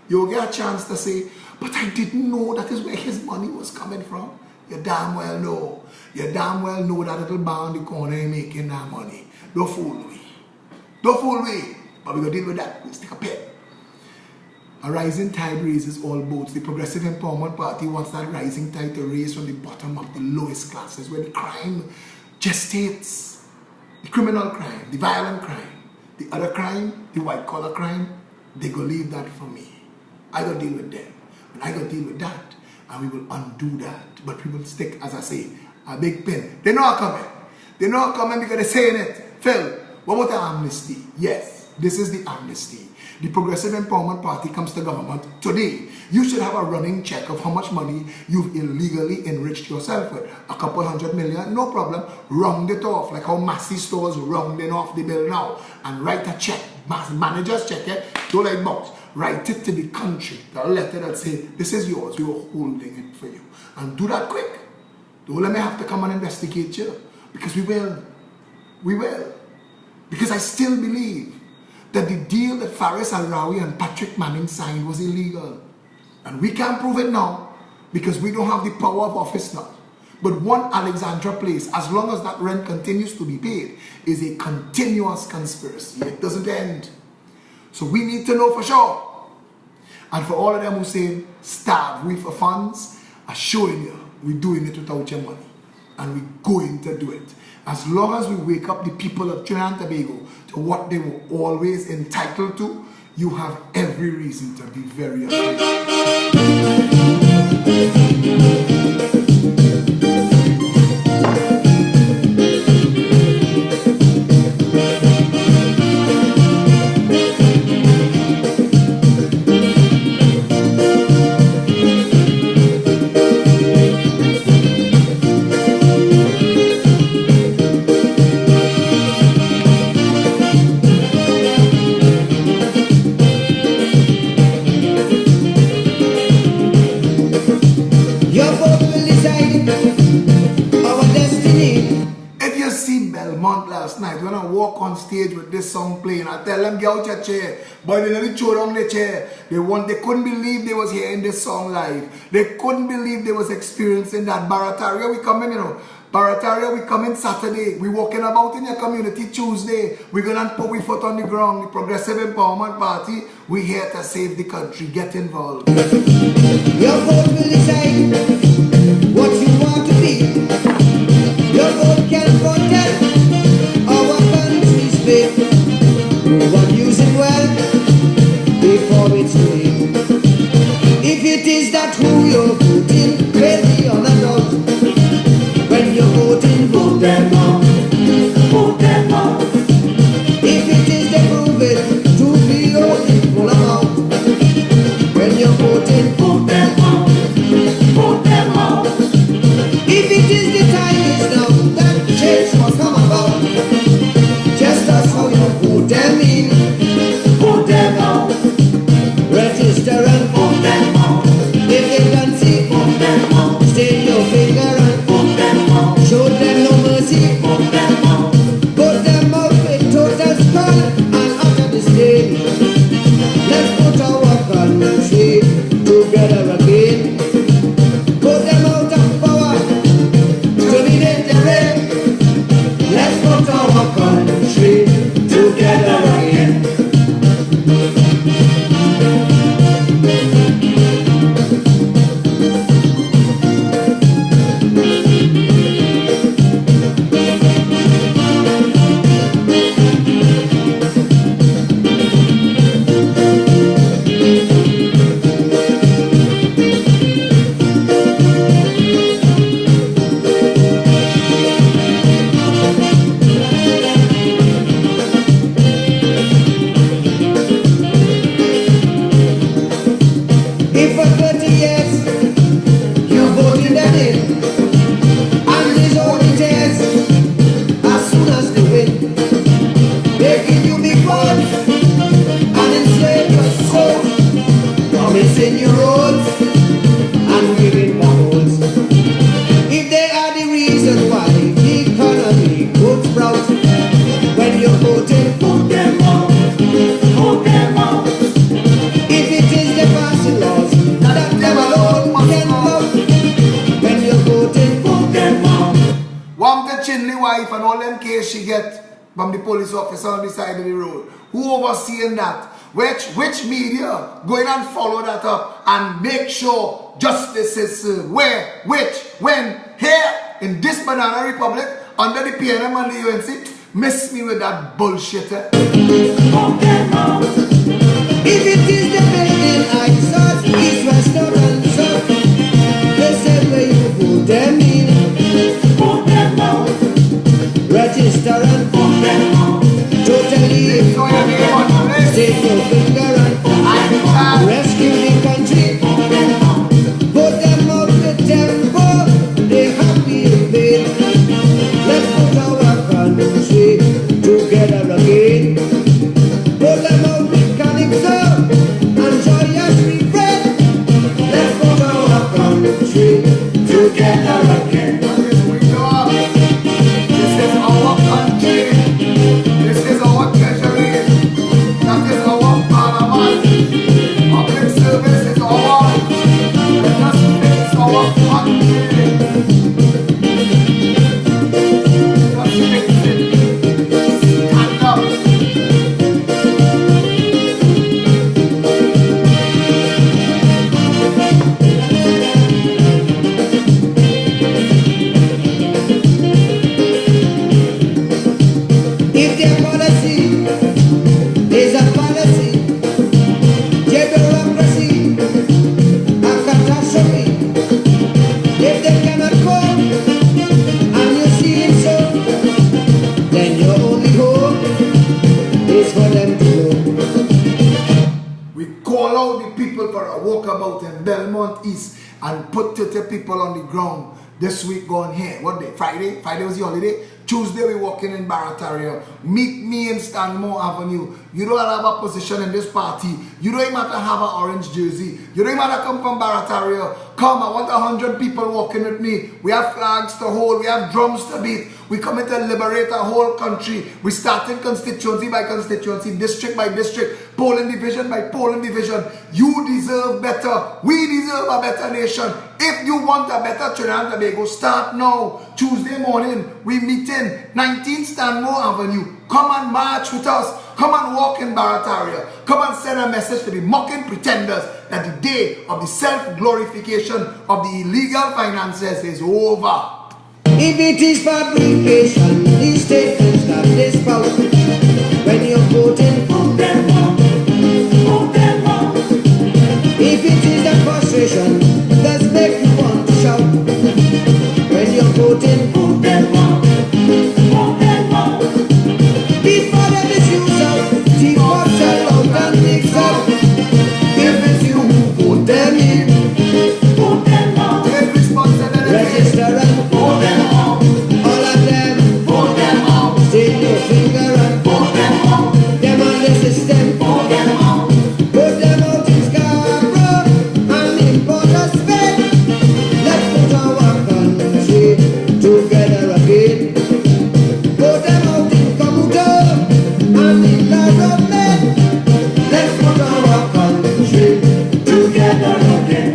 You'll get a chance to say, but I didn't know that is where his money was coming from. You damn well know. You damn well know that little bar in the corner ain't making that money. Don't fool me. Don't fool me. But we're going to deal with that. We'll stick a pen. A rising tide raises all boats. The Progressive Empowerment Party wants that rising tide to raise from the bottom up, the lowest classes, where the crime gestates. The criminal crime, the violent crime, the other crime, the white collar crime, they go leave that for me. I go deal with them. And I go deal with that. And we will undo that. But we will stick, as I say, a big pen. They're not coming. They're not coming because they're saying it. Phil, what about the amnesty? Yes, this is the amnesty. The Progressive Empowerment Party comes to government today. You should have a running check of how much money you've illegally enriched yourself with. A couple $100 million, no problem. Round it off, like how Massey stores rounding off the bill now. And write a check. Managers check it, don't like box. Write it to the country, a letter that say, this is yours, we were holding it for you. And do that quick. Don't let me have to come and investigate you. Because we will. We will. Because I still believe that the deal that Faris Al-Rawi and Patrick Manning signed was illegal. And we can't prove it now because we don't have the power of office now. But one Alexandra Place, as long as that rent continues to be paid, is a continuous conspiracy. It doesn't end. So we need to know for sure. And for all of them who say, starve we for funds, I'm showing you, we're doing it without your money. And we're going to do it. As long as we wake up the people of Trinidad and Tobago to what they were always entitled to, you have every reason to be very afraid. Belmont last night, when I walk on stage with this song playing, I tell them, get out your chair. But they nearly throw down the chair. They couldn't believe they was hearing this song live. They couldn't believe they was experiencing that. Barataria, we coming, you know. Barataria, we coming Saturday. We walking about in your community Tuesday. We're going to put we foot on the ground. The Progressive Empowerment Party, we here to save the country. Get involved. Your vote will decide what you want to be. Your vote can foretell our country's fate. Move on, use it well before it's late. If it is that who you're voting, crazy or not, when you're voting, vote them out. Vote them out. If it is they prove it to be only full amount, when you're voting, vote them out. Vote them out. If it is the time is now that change must come about, just as how you vote them in, vote them out. Register and vote them out. If they can see, vote them out. Stay your finger and vote them out. Show them no mercy, vote them out. Vote them out with total scorn and utter disdain. Let's put our country together again. Put them out of power to be dangerous. Let's put our country together again. If for 30 years you voted them in, and these only tears as soon as they win, they give you big guns and enslave your soul, promising you roads and giving morals. If they are the reason why the economy goes sprout, when you're voting, vote them out, vote them out. If it is the passing laws that them alone can love, when you're voting, vote them out. One the Chinley wife and all them case she get from the police officer on the side of the road. Who overseeing that? Which media going and follow that up and make sure justice is served? Where, which, when, here, in this banana republic, under the PNM and the UNC, miss me with that bullshit. Vote them out. If it is the building I saw, east, west, north and south, the same way you vote them in, vote them out. Register and vote them out. Totally take your finger and rescue the country. Vote them out with tempo, they happy in vain. Let's put our country together again. Vote them out with calypso and joyous refrain. Let's put our country together again. This is our country. This is our treasury. That is our parliament. Public service is ours. Let us fix our country. Just fix it. Stand up. If their policy is a fallacy, their bureaucracy a catastrophe, if they cannot cope and you see it so, then your only hope is for them to go. We call out the people for a walkabout in Belmont East and put 30 people on the ground this week gone here. What day? Friday? Friday was the holiday. Tuesday we walking in Barataria. Meet me in Stanmore Avenue. You don't have a position in this party. You don't even have to have an orange jersey. You don't even have to come from Barataria. Come, I want 100 people walking with me. We have flags to hold. We have drums to beat. We coming to liberate our whole country. We starting constituency by constituency, district by district, polling division by polling division. You deserve better. We deserve a better nation. If you want a better Trinidad and Tobago, start now. Tuesday morning, we meeting 19 Stanmore Avenue. Come and march with us. Come and walk in Barataria. Come and send a message to the mocking pretenders that the day of the self-glorification of the illegal finances is over. If it is fabrication, these statements that this power. When you're voting, vote them out. Vote them out. If it is the frustration that's make you want to shout. When you're voting, vote them out. Vote them out. Before they misuse out, team up, sell out and mix out. If it's you who vote them in, vote them out. If responsibility, register and vote them out. All of them, vote them out. Stick your finger and vote them out. Them on the system, vote them out. Put them out in Scarborough and in Port of Spain. Let's put our country together again. Put them out in Comodo and in Laramie. Let's put our country together again.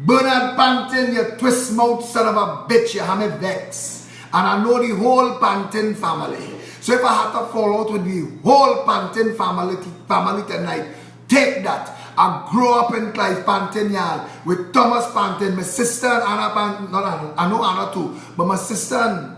Bernard Pantin, you twist mouth son of a bitch, you have me vex. And I know the whole Pantin family. So if I have to fall out with the whole Pantin family tonight, take that. I grew up in Clive Pantin yard with Thomas Pantin, my sister and Anna Pantin, not Anna, I know Anna too, but my sister and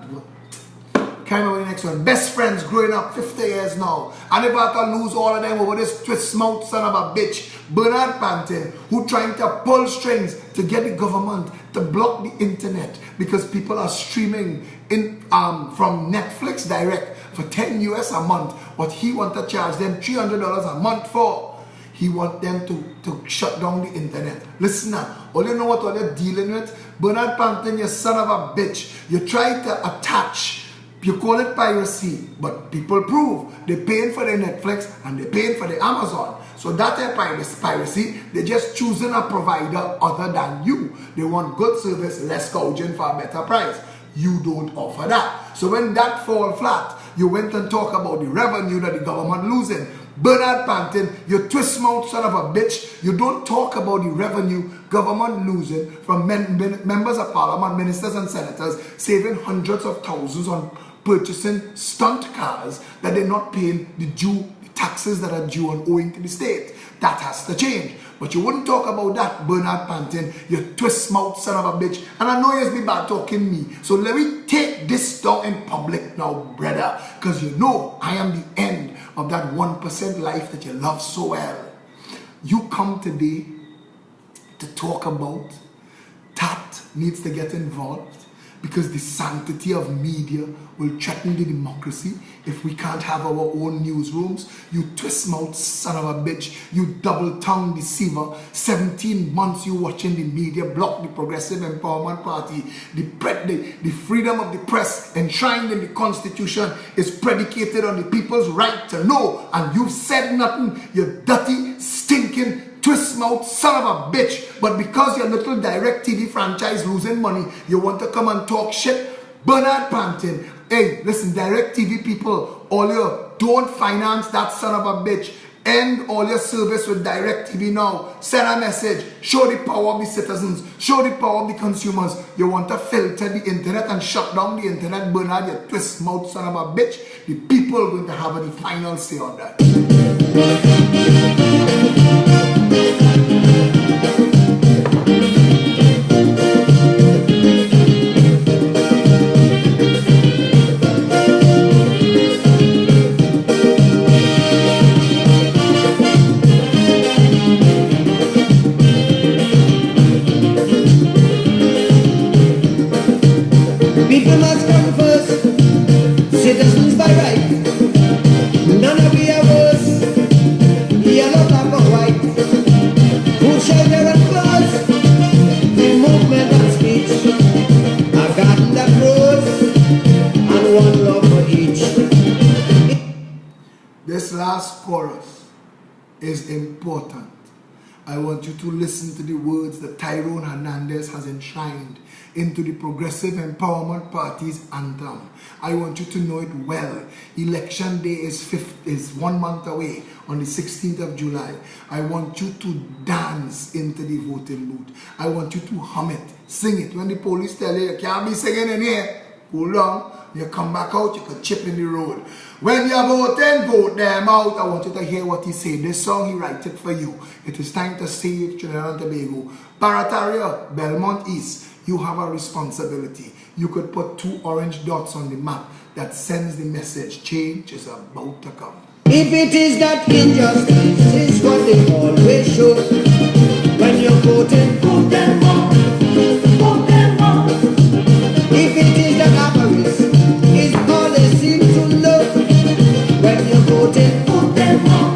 can't remember the next one. Best friends growing up 50 years now. And if I have to lose all of them over this twist mouth son of a bitch, Bernard Pantin, who trying to pull strings to get the government to block the internet because people are streaming in from Netflix direct for 10 US a month. What he want to charge them $300 a month for. He want them to shut down the internet. Listen now, all you know what all you're dealing with? Bernard Pantin, you son of a bitch. You try to attach. You call it piracy, but people prove they're paying for their Netflix and they're paying for the Amazon. So that's a piracy. They're just choosing a provider other than you. They want good service, less gouging for a better price. You don't offer that. So when that fall flat, you went and talk about the revenue that the government losing. Bernard Pantin, you twist mouth son of a bitch. You don't talk about the revenue government losing from members of parliament, ministers and senators, saving hundreds of thousands on purchasing stunt cars that they're not paying the taxes that are due and owing to the state. That has to change. But you wouldn't talk about that, Bernard Pantin, you twist mouth son of a bitch. And I know you've been bad talking me. So let me take this down in public now, brother. Because you know I am the end of that 1% life that you love so well. You come today to talk about that needs to get involved. Because the sanctity of media will threaten the democracy if we can't have our own newsrooms. You twist mouth son of a bitch. You double-tongued deceiver. 17 months you watching the media block the Progressive Empowerment Party. The freedom of the press enshrined in the Constitution is predicated on the people's right to know. And you've said nothing. You dirty, stinking, twist mouth son of a bitch. But because your little direct TV franchise losing money, you want to come and talk shit. Bernard Pantin, hey, listen, direct TV people, all you don't finance that son of a bitch. End all your service with direct TV now. Send a message. Show the power of the citizens. Show the power of the consumers. You want to filter the internet and shut down the internet. Bernard, you twist mouth son of a bitch. The people are going to have the final say on that. People must come first, citizens by right. None of last chorus is important. I want you to listen to the words that Tyrone Hernandez has enshrined into the Progressive Empowerment Party's anthem. I want you to know it well. Election day is 1 month away on the 16th of July. I want you to dance into the voting booth. I want you to hum it, sing it. When the police tell you can't be singing in here, hold on. You come back out, you can chip in the road. When you're voting, vote them out. I want you to hear what he said. This song, he wrote it for you. It is time to save Trinidad and Tobago. Barataria, Belmont East, you have a responsibility. You could put 2 orange dots on the map that sends the message, change is about to come. If it is that injustice is what they always show, when you're voting, vote them out. Vote them out. If it is that avarice is all they seem to love, when you're voting, vote them out.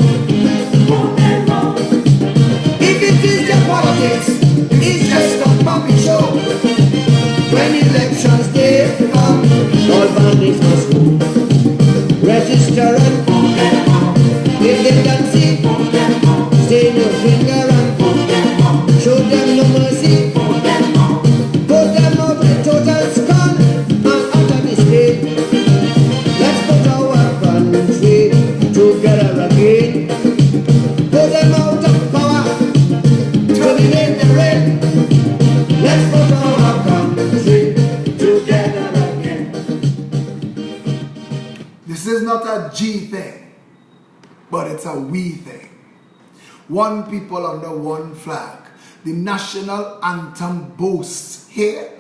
Vote them out. If it is that politics is just a puppet show, when elections day come, all bandits must go. Register and vote them out. If they can see, vote them out. Stay no finger and vote them out. Show them no mercy, vote them out. Vote them out with total scorn and utter disdain. Let's put our country together again. Vote them out of power, terminate the reign. Let's put our country together again. This is not a G thing, but it's a we thing. One people under one flag. The national anthem boasts here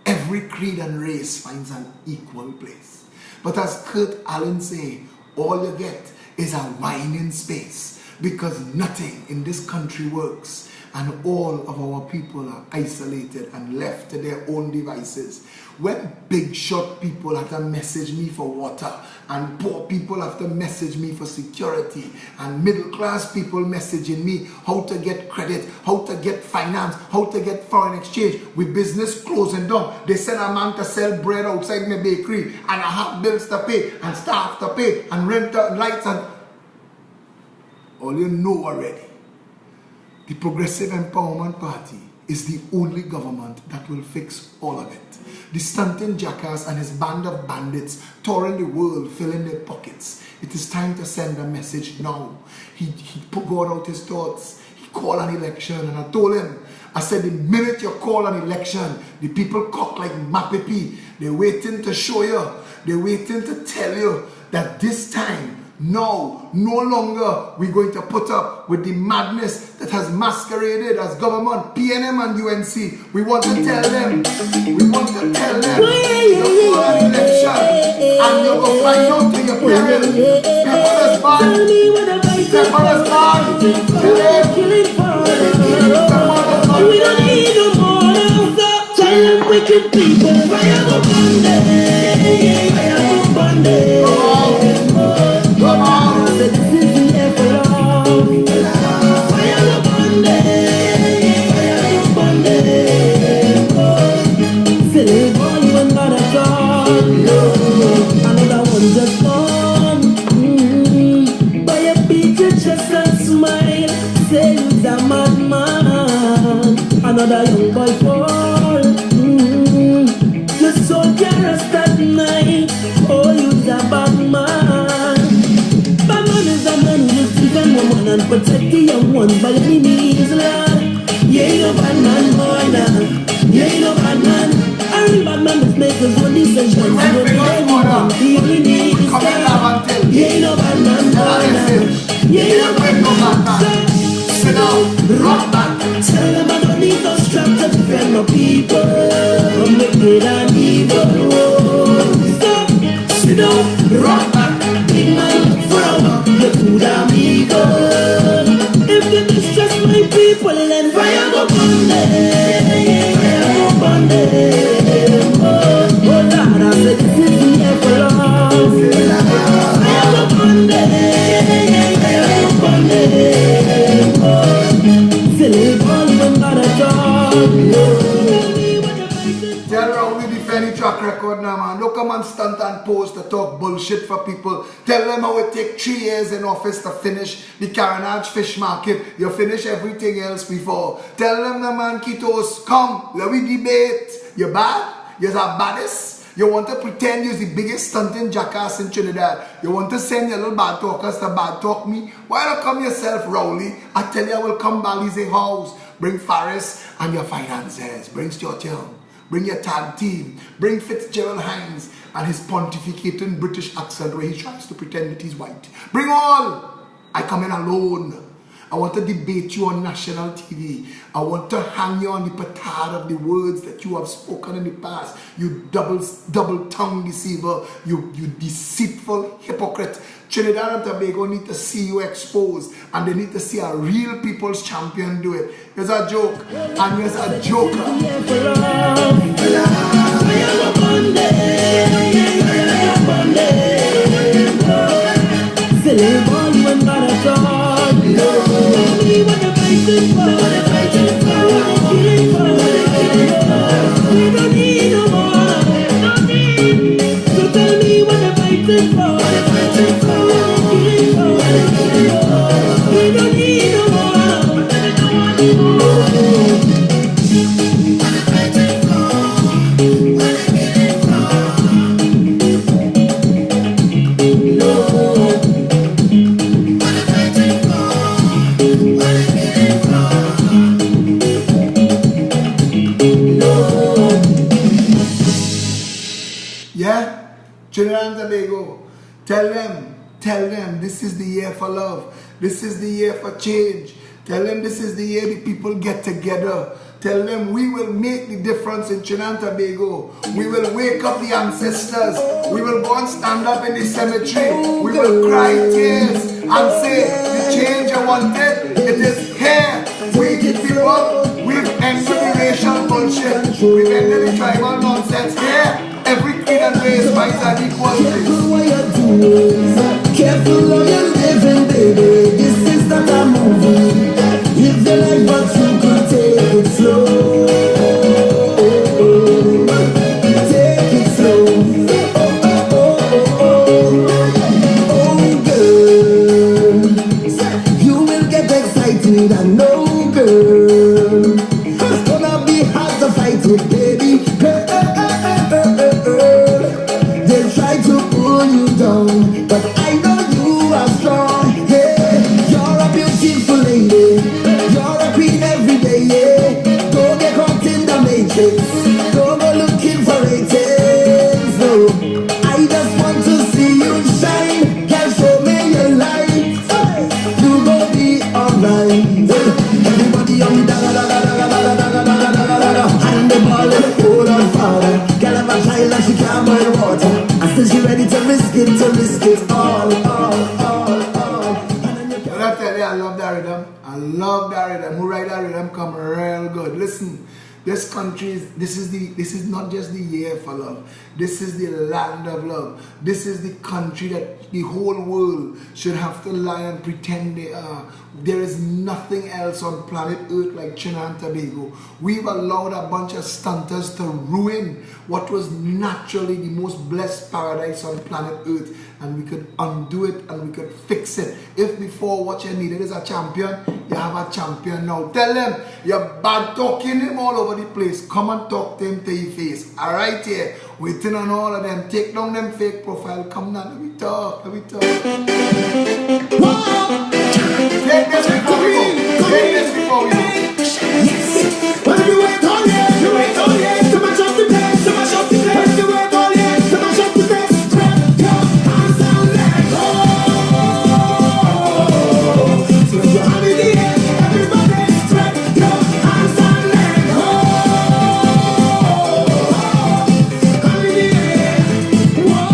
every creed and race finds an equal place. But as Kurt Allen say, all you get is a whining space, because nothing in this country works and all of our people are isolated and left to their own devices. When big shot people have to message me for water, and poor people have to message me for security, and middle class people messaging me how to get credit, how to get finance, how to get foreign exchange, with business closing down. They send a man to sell bread outside my bakery, and I have bills to pay, and staff to pay, and rent and lights, and all you know already. The Progressive Empowerment Party is the only government that will fix all of it. The stunting jackass and his band of bandits touring the world, filling their pockets. It is time to send a message now. He poured out his thoughts. He called an election, and I told him, I said, the minute you call an election, the people cock like mapipi. They're waiting to show you. They're waiting to tell you that this time, no longer we're going to put up with the madness that has masqueraded as government, PNM and UNC. We want to tell them, you call an election and you will find out to your parents, pepper is bad, pepper is bad, we don't need no more. Tell them wicked people, fire go Monday, fire go Monday. Come on. This is the epilogue. Fire go Monday, fire go Monday. Phillip, all you ain't got a dog. Another one just gone. Buy a picture just and smile. Say you's a madman. Another young boy fall. Just so careless that night. Oh, you's a bad man. Bad man is a man who lives to defend woman and protect the young ones by any means, lad. You ain't no bad man, boy, now. You ain't no bad man. A real bad man is make us one decisions. You know the everyone, the only need is God. You ain't no bad man, boy, now. You ain't no bad man. Sit down, rock back. Tell them I don't need no strap to defend my people from the good and evil. Stop, sit down, rock back. Big man, forever, the good and evil. If you distress my people, then fire go Monday, fire go Monday. Oh Lord, I said this is the epilogue. Fire go Monday, fire go Monday. Phillip, all you ain't got a dog. Tell Raul we defend the track record now, man. Look at and stunt and pose to talk bullshit for people. Tell them how it take 3 years in office to finish the Carnage Fish Market. You finish everything else before. Tell them the man Kitos, come, let we debate. You bad? You're the baddest. You want to pretend you're the biggest stunting jackass in Trinidad. You want to send your little bad talkers to bad talk me. Why not come yourself, Rowley? I tell you, I will come Balize house. Bring Faris and your finances. Bring Stuart Young. Bring your tag team. Bring Fitzgerald Hines and his pontificating British accent where he tries to pretend that he's white. Bring all. I come in alone. I want to debate you on national TV. I want to hang you on the petard of the words that you have spoken in the past. You double-tongued deceiver. You deceitful hypocrite. Trinidad and Tobago need to see you exposed, and they need to see a real people's champion do it. Here's a joke, and here's a joker. Phillip, all you and not at all. Tell me what the fight is for. What the fight is for. We don't need no more. No need. So tell me what the fight is for. What the fight is for. We don't need no more. What the fight is for. Trinidad and Tobago, tell them this is the year for love. This is the year for change. Tell them this is the year the people get together. Tell them we will make the difference in Trinidad and Tobago. We will wake up the ancestors. We will go and stand up in the cemetery. We will cry tears and say the change I wanted, it is here. We people, we've ended the racial bullshit. We've ended the tribal nonsense here. Every kid and race fights an equal place. Careful what you're doing. Careful how you're living, baby. This is not a movie. Live your life, but you could take it slow. Take it slow. Oh, girl. You will get excited, I know, girl. It's gonna be hard to fight it, baby. Girl. They'll try to pull you down, but I know you are strong. Yeah, you're a beautiful lady. You're a queen every day. Yeah, don't get caught in the matrix. Don't go looking for ratings. No, I just want to see you shine. Girl, show me your light. You gon' be alright. Everybody on me, da da da da da da da da da da da da. And the ball is hold on father. Girl have a child and she can't boil water. I said she ready to risk it all. But I tell you, I love that rhythm. I love that rhythm. Who write that rhythm come real good. Listen, this country, this is not just the year for love. This is the land of love. This is the country that the whole world should have to lie and pretend they are. There is nothing else on planet Earth like Trinidad and Tobago. We've allowed a bunch of stunters to ruin what was naturally the most blessed paradise on planet Earth. And we could undo it and we could fix it. If before what you needed is a champion, you have a champion now. Tell them you're bad talking him all over the place. Come and talk to him to your face. Alright here. Waiting on all of them. Take down them fake profile. Come now, let me talk. Let me talk. Whoa. Take this before we go. Take this before we go. When you wait all year, you wait all year to mash up the place, to mash up the place. When you wait all year to mash up the place, spread your hands and let go. Spread your hand in the air, everybody. Spread your hands and let go. Hand in the air, whoa.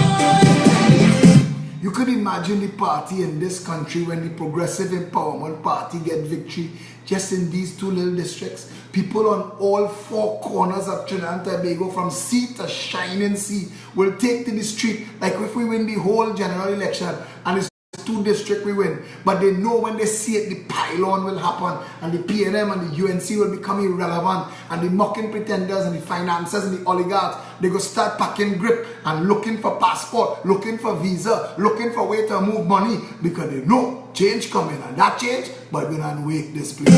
You could imagine the party in this country when the Progressive Empowerment Party get victory just in these two little districts. People on all four corners of Trinidad and Tobago, from sea to shining sea, will take to the street like if we win the whole general election, and it's 2 districts we win. But they know when they see it, the pylon will happen, and the PNM and the UNC will become irrelevant, and the mocking pretenders and the financiers and the oligarchs, they go start packing grip and looking for passport, looking for visa, looking for way to move money, because they know change coming, and that change, but we're gonna wake this place.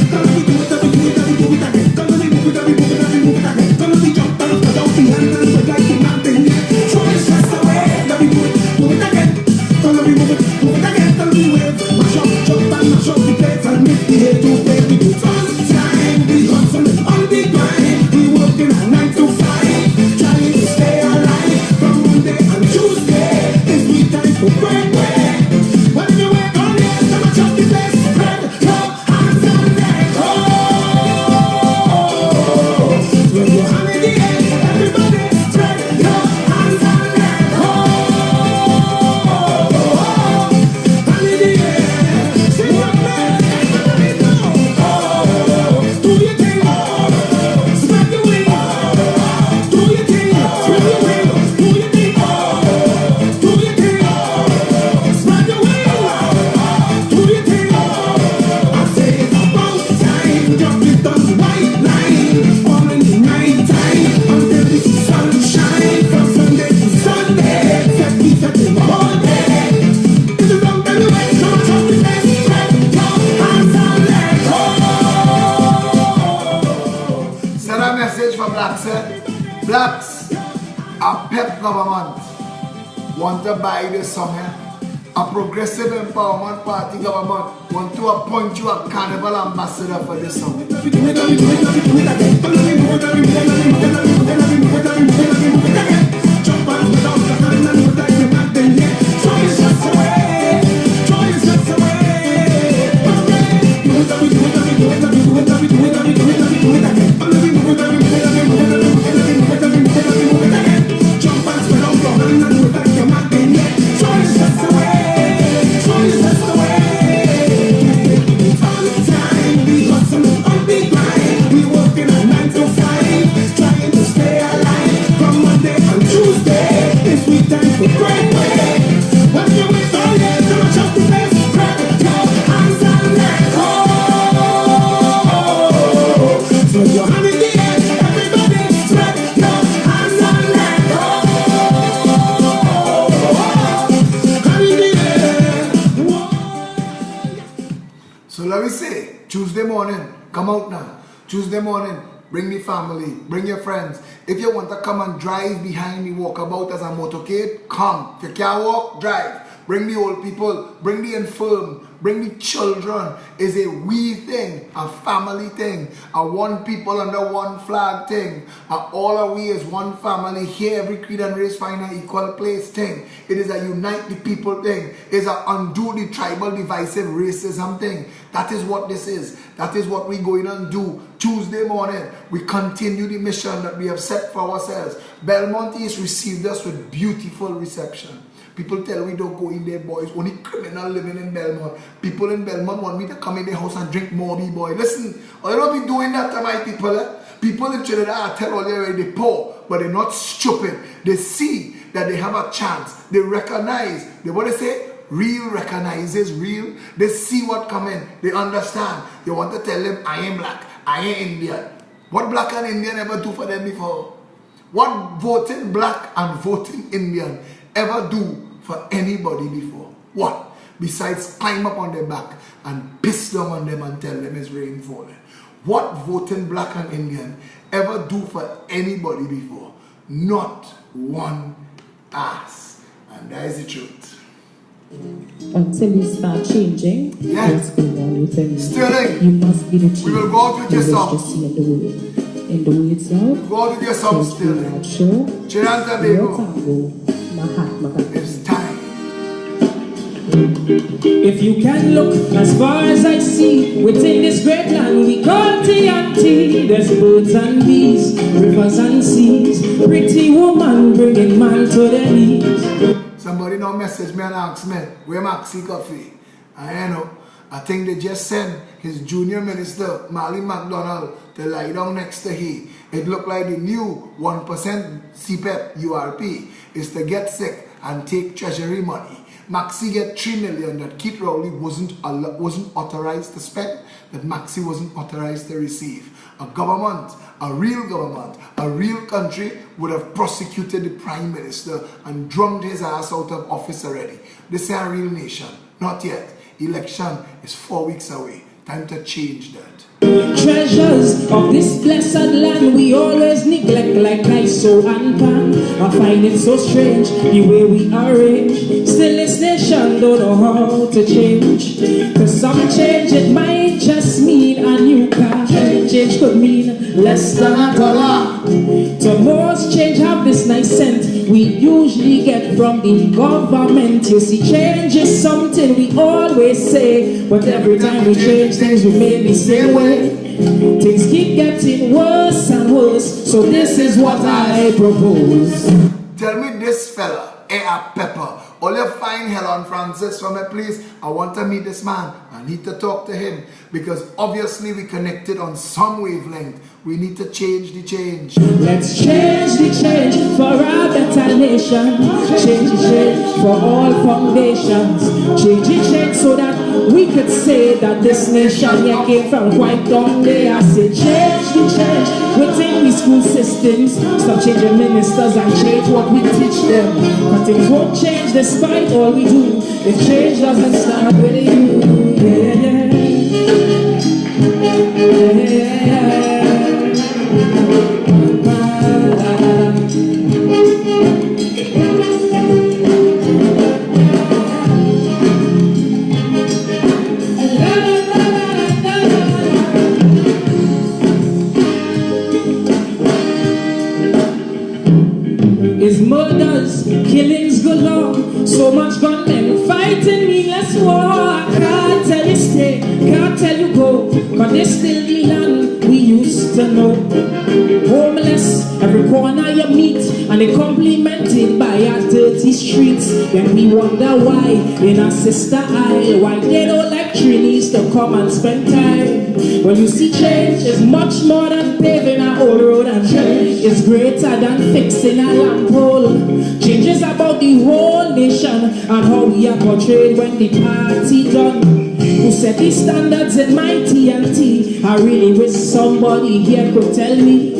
Blacks, a PEP government want to buy this summer. A progressive empowerment party government want to appoint you a carnival ambassador for this summer. Tuesday morning, come out now. Tuesday morning, bring the family, bring your friends. If you want to come and drive behind the walkabout as a motorcade, come. If you can't walk, drive. Bring the old people, bring the infirm, bring the children. It's a we thing, a family thing, a one people under one flag thing, a all are we as one family. Here every creed and race find an equal place thing. It is a unite the people thing. It's a undo the tribal divisive racism thing. That is what this is. That is what we're going to do. Tuesday morning, we continue the mission that we have set for ourselves. Belmont East received us with beautiful reception. People tell we don't go in there, boys. Only criminal living in Belmont. People in Belmont want me to come in their house and drink Morby, boy. Listen, I don't be doing that to my people. People in Trinidad, I tell all they poor, but they're not stupid. They see that they have a chance. They recognize. They what they say? Real recognizes real. They see what coming. They understand. They want to tell them, I am black. I am Indian. What black and Indian ever do for them before? What voting black and voting Indian ever do for anybody before? What? Besides climb up on their back and piss down on them and tell them it's rain falling. What voting black and Indian ever do for anybody before? Not one ass. And that is the truth. Until you start changing, what's going on within you? Sterling, you must be the change. We will go out with your song. See in the way. In the way itself. Go out with your song, Sterling. Chiranta Bego. It's time. If you can look as far as I see, within this great land we call TNT, there's birds and bees, rivers and seas, pretty woman bringing man to their knees. Somebody now message me and ask me, where Maxi Coffee? I know. I think they just sent his junior minister, Marley McDonald, to lie down next to him. It looked like the new 1% CPEP URP is to get sick and take treasury money. Maxi get 3 million that Keith Rowley wasn't authorized to spend, that Maxi wasn't authorized to receive. A government, a real country would have prosecuted the Prime Minister and drummed his ass out of office already. This is a real nation. Not yet. Election is 4 weeks away. Time to change that. Treasures of this blessed land we always neglect like ISO and pan. I find it so strange the way we arrange. Still this nation don't know how to change. Cause some change it might just mean a new car. Change could mean less than a dollar. To most change have this nice scent we usually get from the government. You see, change is something we always say, but every time we change things remain the same way. Things keep getting worse and worse, so this is what I propose. Tell me this fella, A.R. Pepper, all you find Helen Francis for me, please. I want to meet this man. I need to talk to him because obviously we connected on some wavelength. We need to change the change. Let's change the change for a better nation. Change the change for all foundations. Change the change so that we could say that this nation here came from quite down there. I say change the change within the school systems. Stop changing ministers and change what we teach them. But things won't change despite all we do if change doesn't start with you. Is murders, killings galore, so much gunmen fighting meaningless war. I can't tell you stay, can't tell you go, cause this still the land we used to know. Homeless, every corner you meet, and they complimented by our dirty streets. Then we wonder why, in our sister isle, why they don't like Trinis to come and spend time. When you see change is much more than paving an old road, and change is greater than fixing a lamp pole. Change is about the whole nation and how we are portrayed when the party done. Who set the standards in my TNT? I really wish somebody here could tell me.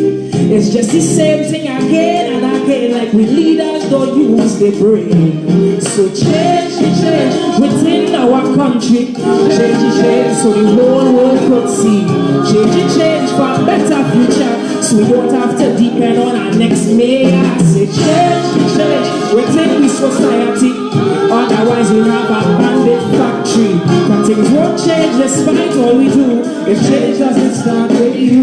It's just the same thing again and again, like we leaders don't use their brain. So change the change within our country. Change the change so the whole world could see. Change the change for a better future, so we don't have to depend on our next mayor. Say change the change within the society, otherwise we'll have a bandit factory. But things won't change despite all we do if change doesn't start with you.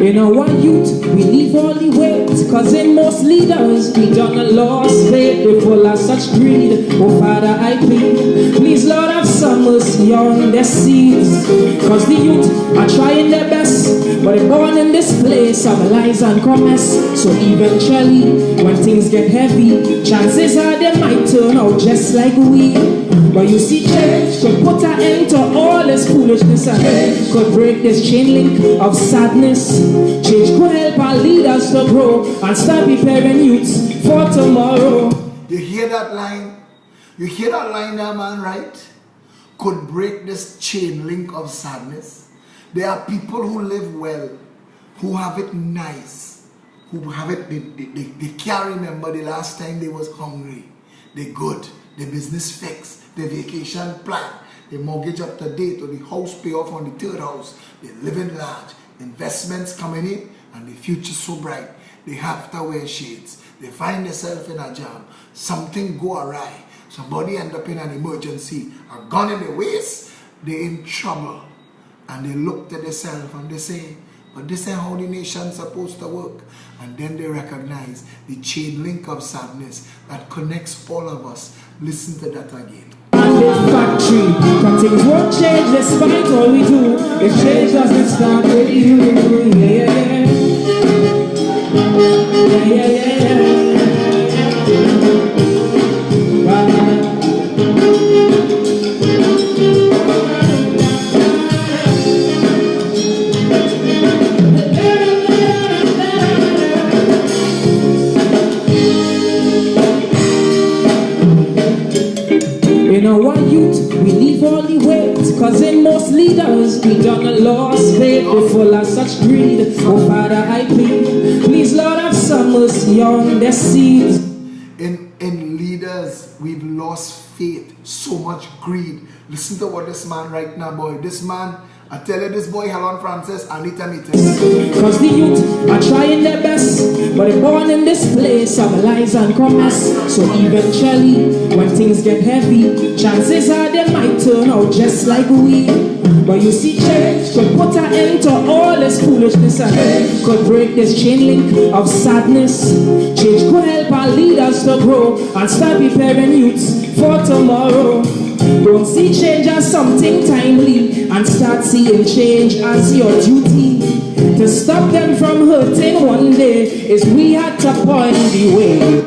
In our youth, we leave all the weight, cause in most leaders, we done a lost faith. They full of such greed. Oh Father, I plead, please Lord have some mercy on their seeds. Cause the youth are trying their best, but they're born in this place of lies and commerce. So eventually, when things get heavy, chances are they might turn out just like we. But you see, change could put an end to all this foolishness, and change could break this chain link of sadness. Change could help our leaders to grow and start preparing youths for tomorrow. You hear that line? You hear that line there, man, right? Could break this chain link of sadness. There are people who live well, who have it nice, who have it, they can't remember the last time they was hungry. They good, their business fixed, their vacation plan, their mortgage up to date, or the house pay off on the third house, they living large, investments coming in, and the future so bright. They have to wear shades. They find themselves in a jam. Something go awry. Somebody end up in an emergency. A gun in the waist. They in trouble. And they look to themselves and they say, but this is how the nation's supposed to work. And then they recognize the chain link of sadness that connects all of us. Listen to that again. big factory. But things won't change despite all we do. If change doesn't start with you, yeah, yeah, yeah, in our youth, we leave all the weight, cause in most leaders, we done a lost faith. We're full of such greed. Oh Father, I plead, please Lord have some mercy on their seeds. In leaders, we've lost faith, so much greed. Listen to what this man right now, boy. This man, I tell you, this boy, Helen Francis, Anita Meeting. Cause the youth are trying their best, but they're born in this place of lies and commerce. So eventually, when things get heavy, chances are they might turn out just like we. But you see, change could put an end to all this foolishness and could break this chain link of sadness. Change could help our leaders to grow and start preparing youths for tomorrow. Don't see change as something timely and start seeing change as your duty. To stop them from hurting one day is we had to point the way.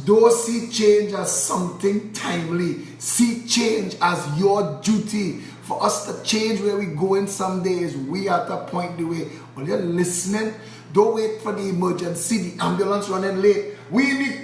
Don't see change as something timely. See change as your duty. For us to change where we going some days, we have to point the way. When you're listening, don't wait for the emergency, the ambulance running late. We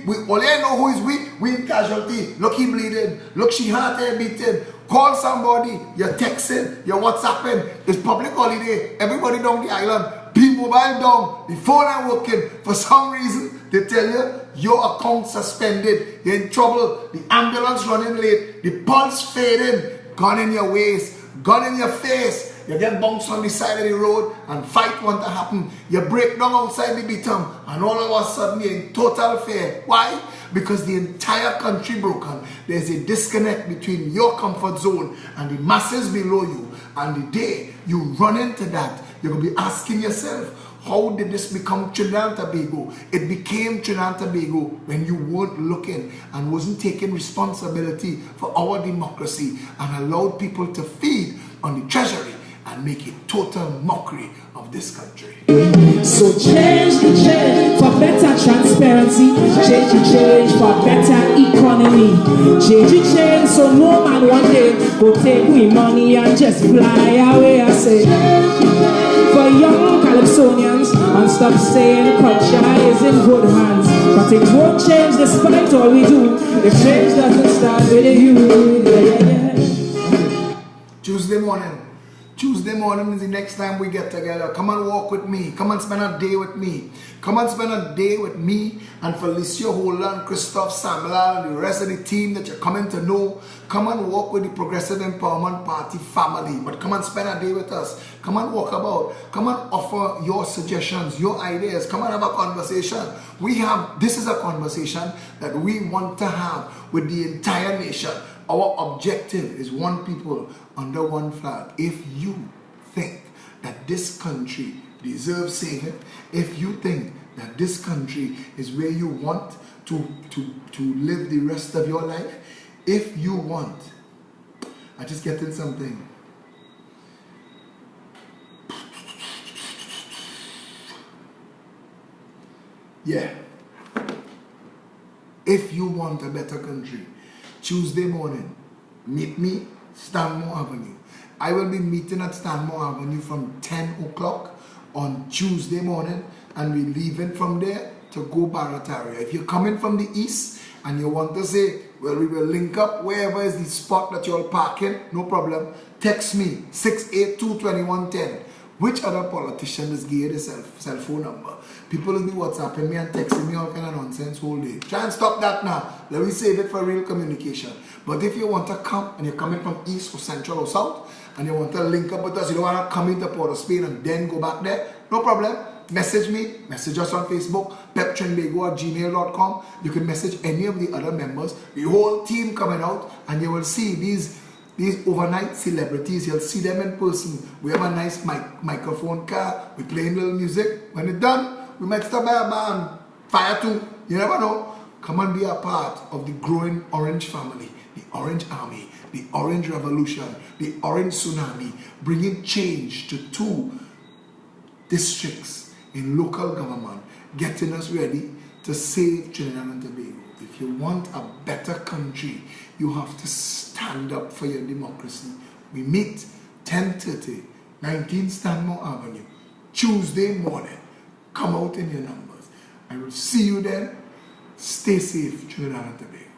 all you know who is we in casualty. Look, he bleeding. Look, she heart beating. Call somebody. You're texting. You're WhatsApping. It's public holiday. Everybody down the island. Be mobile down. The phone ain't working. For some reason, they tell you your account suspended. You're in trouble. The ambulance running late. The pulse fading. Gun in your waist. Gun in your face. You get bounced on the side of the road and fight want to happen. You break down outside the beatum and all of a sudden you're in total fear. Why? Because the entire country broken. There's a disconnect between your comfort zone and the masses below you. And the day you run into that, you're going to be asking yourself, how did this become Trinidad and Tobago? It became Trinidad and Tobago when you weren't looking and wasn't taking responsibility for our democracy and allowed people to feed on the treasury and make a total mockery of this country. So change the change for better transparency. Change the change for better economy. Change the change so no man one day go take we money and just fly away. I say for young Calypsonians and stop saying culture is in good hands. But things won't change despite all we do. If change doesn't start with you. Tuesday morning. Tuesday morning is the next time we get together. Come and walk with me. Come and spend a day with me. Come and spend a day with me and Felicia Holland, Christoph Samla, and the rest of the team that you're coming to know. Come and walk with the Progressive Empowerment Party family. But come and spend a day with us. Come and walk about. Come and offer your suggestions, your ideas. Come and have a conversation. This is a conversation that we want to have with the entire nation. Our objective is one people under one flag. If you think that this country deserves saving, if you think that this country is where you want to live the rest of your life, if you want, I just getting something. Yeah. If you want a better country, Tuesday morning, meet me, Stanmore Avenue. I will be meeting at Stanmore Avenue from 10 o'clock on Tuesday morning, and we're leaving from there to go Barataria. If you're coming from the east and you want to say, well, we will link up wherever is the spot that you're parking, no problem. Text me, 682-2110. Which other politician is giving a cell phone number? People will be WhatsApping me and texting me all kind of nonsense all day. Try and stop that now. Let me save it for real communication. But if you want to come and you're coming from east or central or south and you want to link up with us, you don't want to come into Port of Spain and then go back there, no problem. Message me, message us on Facebook, peptrinbago@gmail.com. You can message any of the other members. The whole team coming out and you will see these overnight celebrities. You'll see them in person. We have a nice microphone car. We're playing little music. When it's done, we might stop by a bar and fire too. You never know. Come and be a part of the growing Orange family, the Orange Army, the Orange Revolution, the Orange Tsunami, bringing change to 2 districts in local government, getting us ready to save Trinidad and Tobago. If you want a better country, you have to stand up for your democracy. We meet 10:30, 19 Stanmore Avenue, Tuesday morning. Come out in your numbers. I will see you then. Stay safe, Trinidad and Tobago.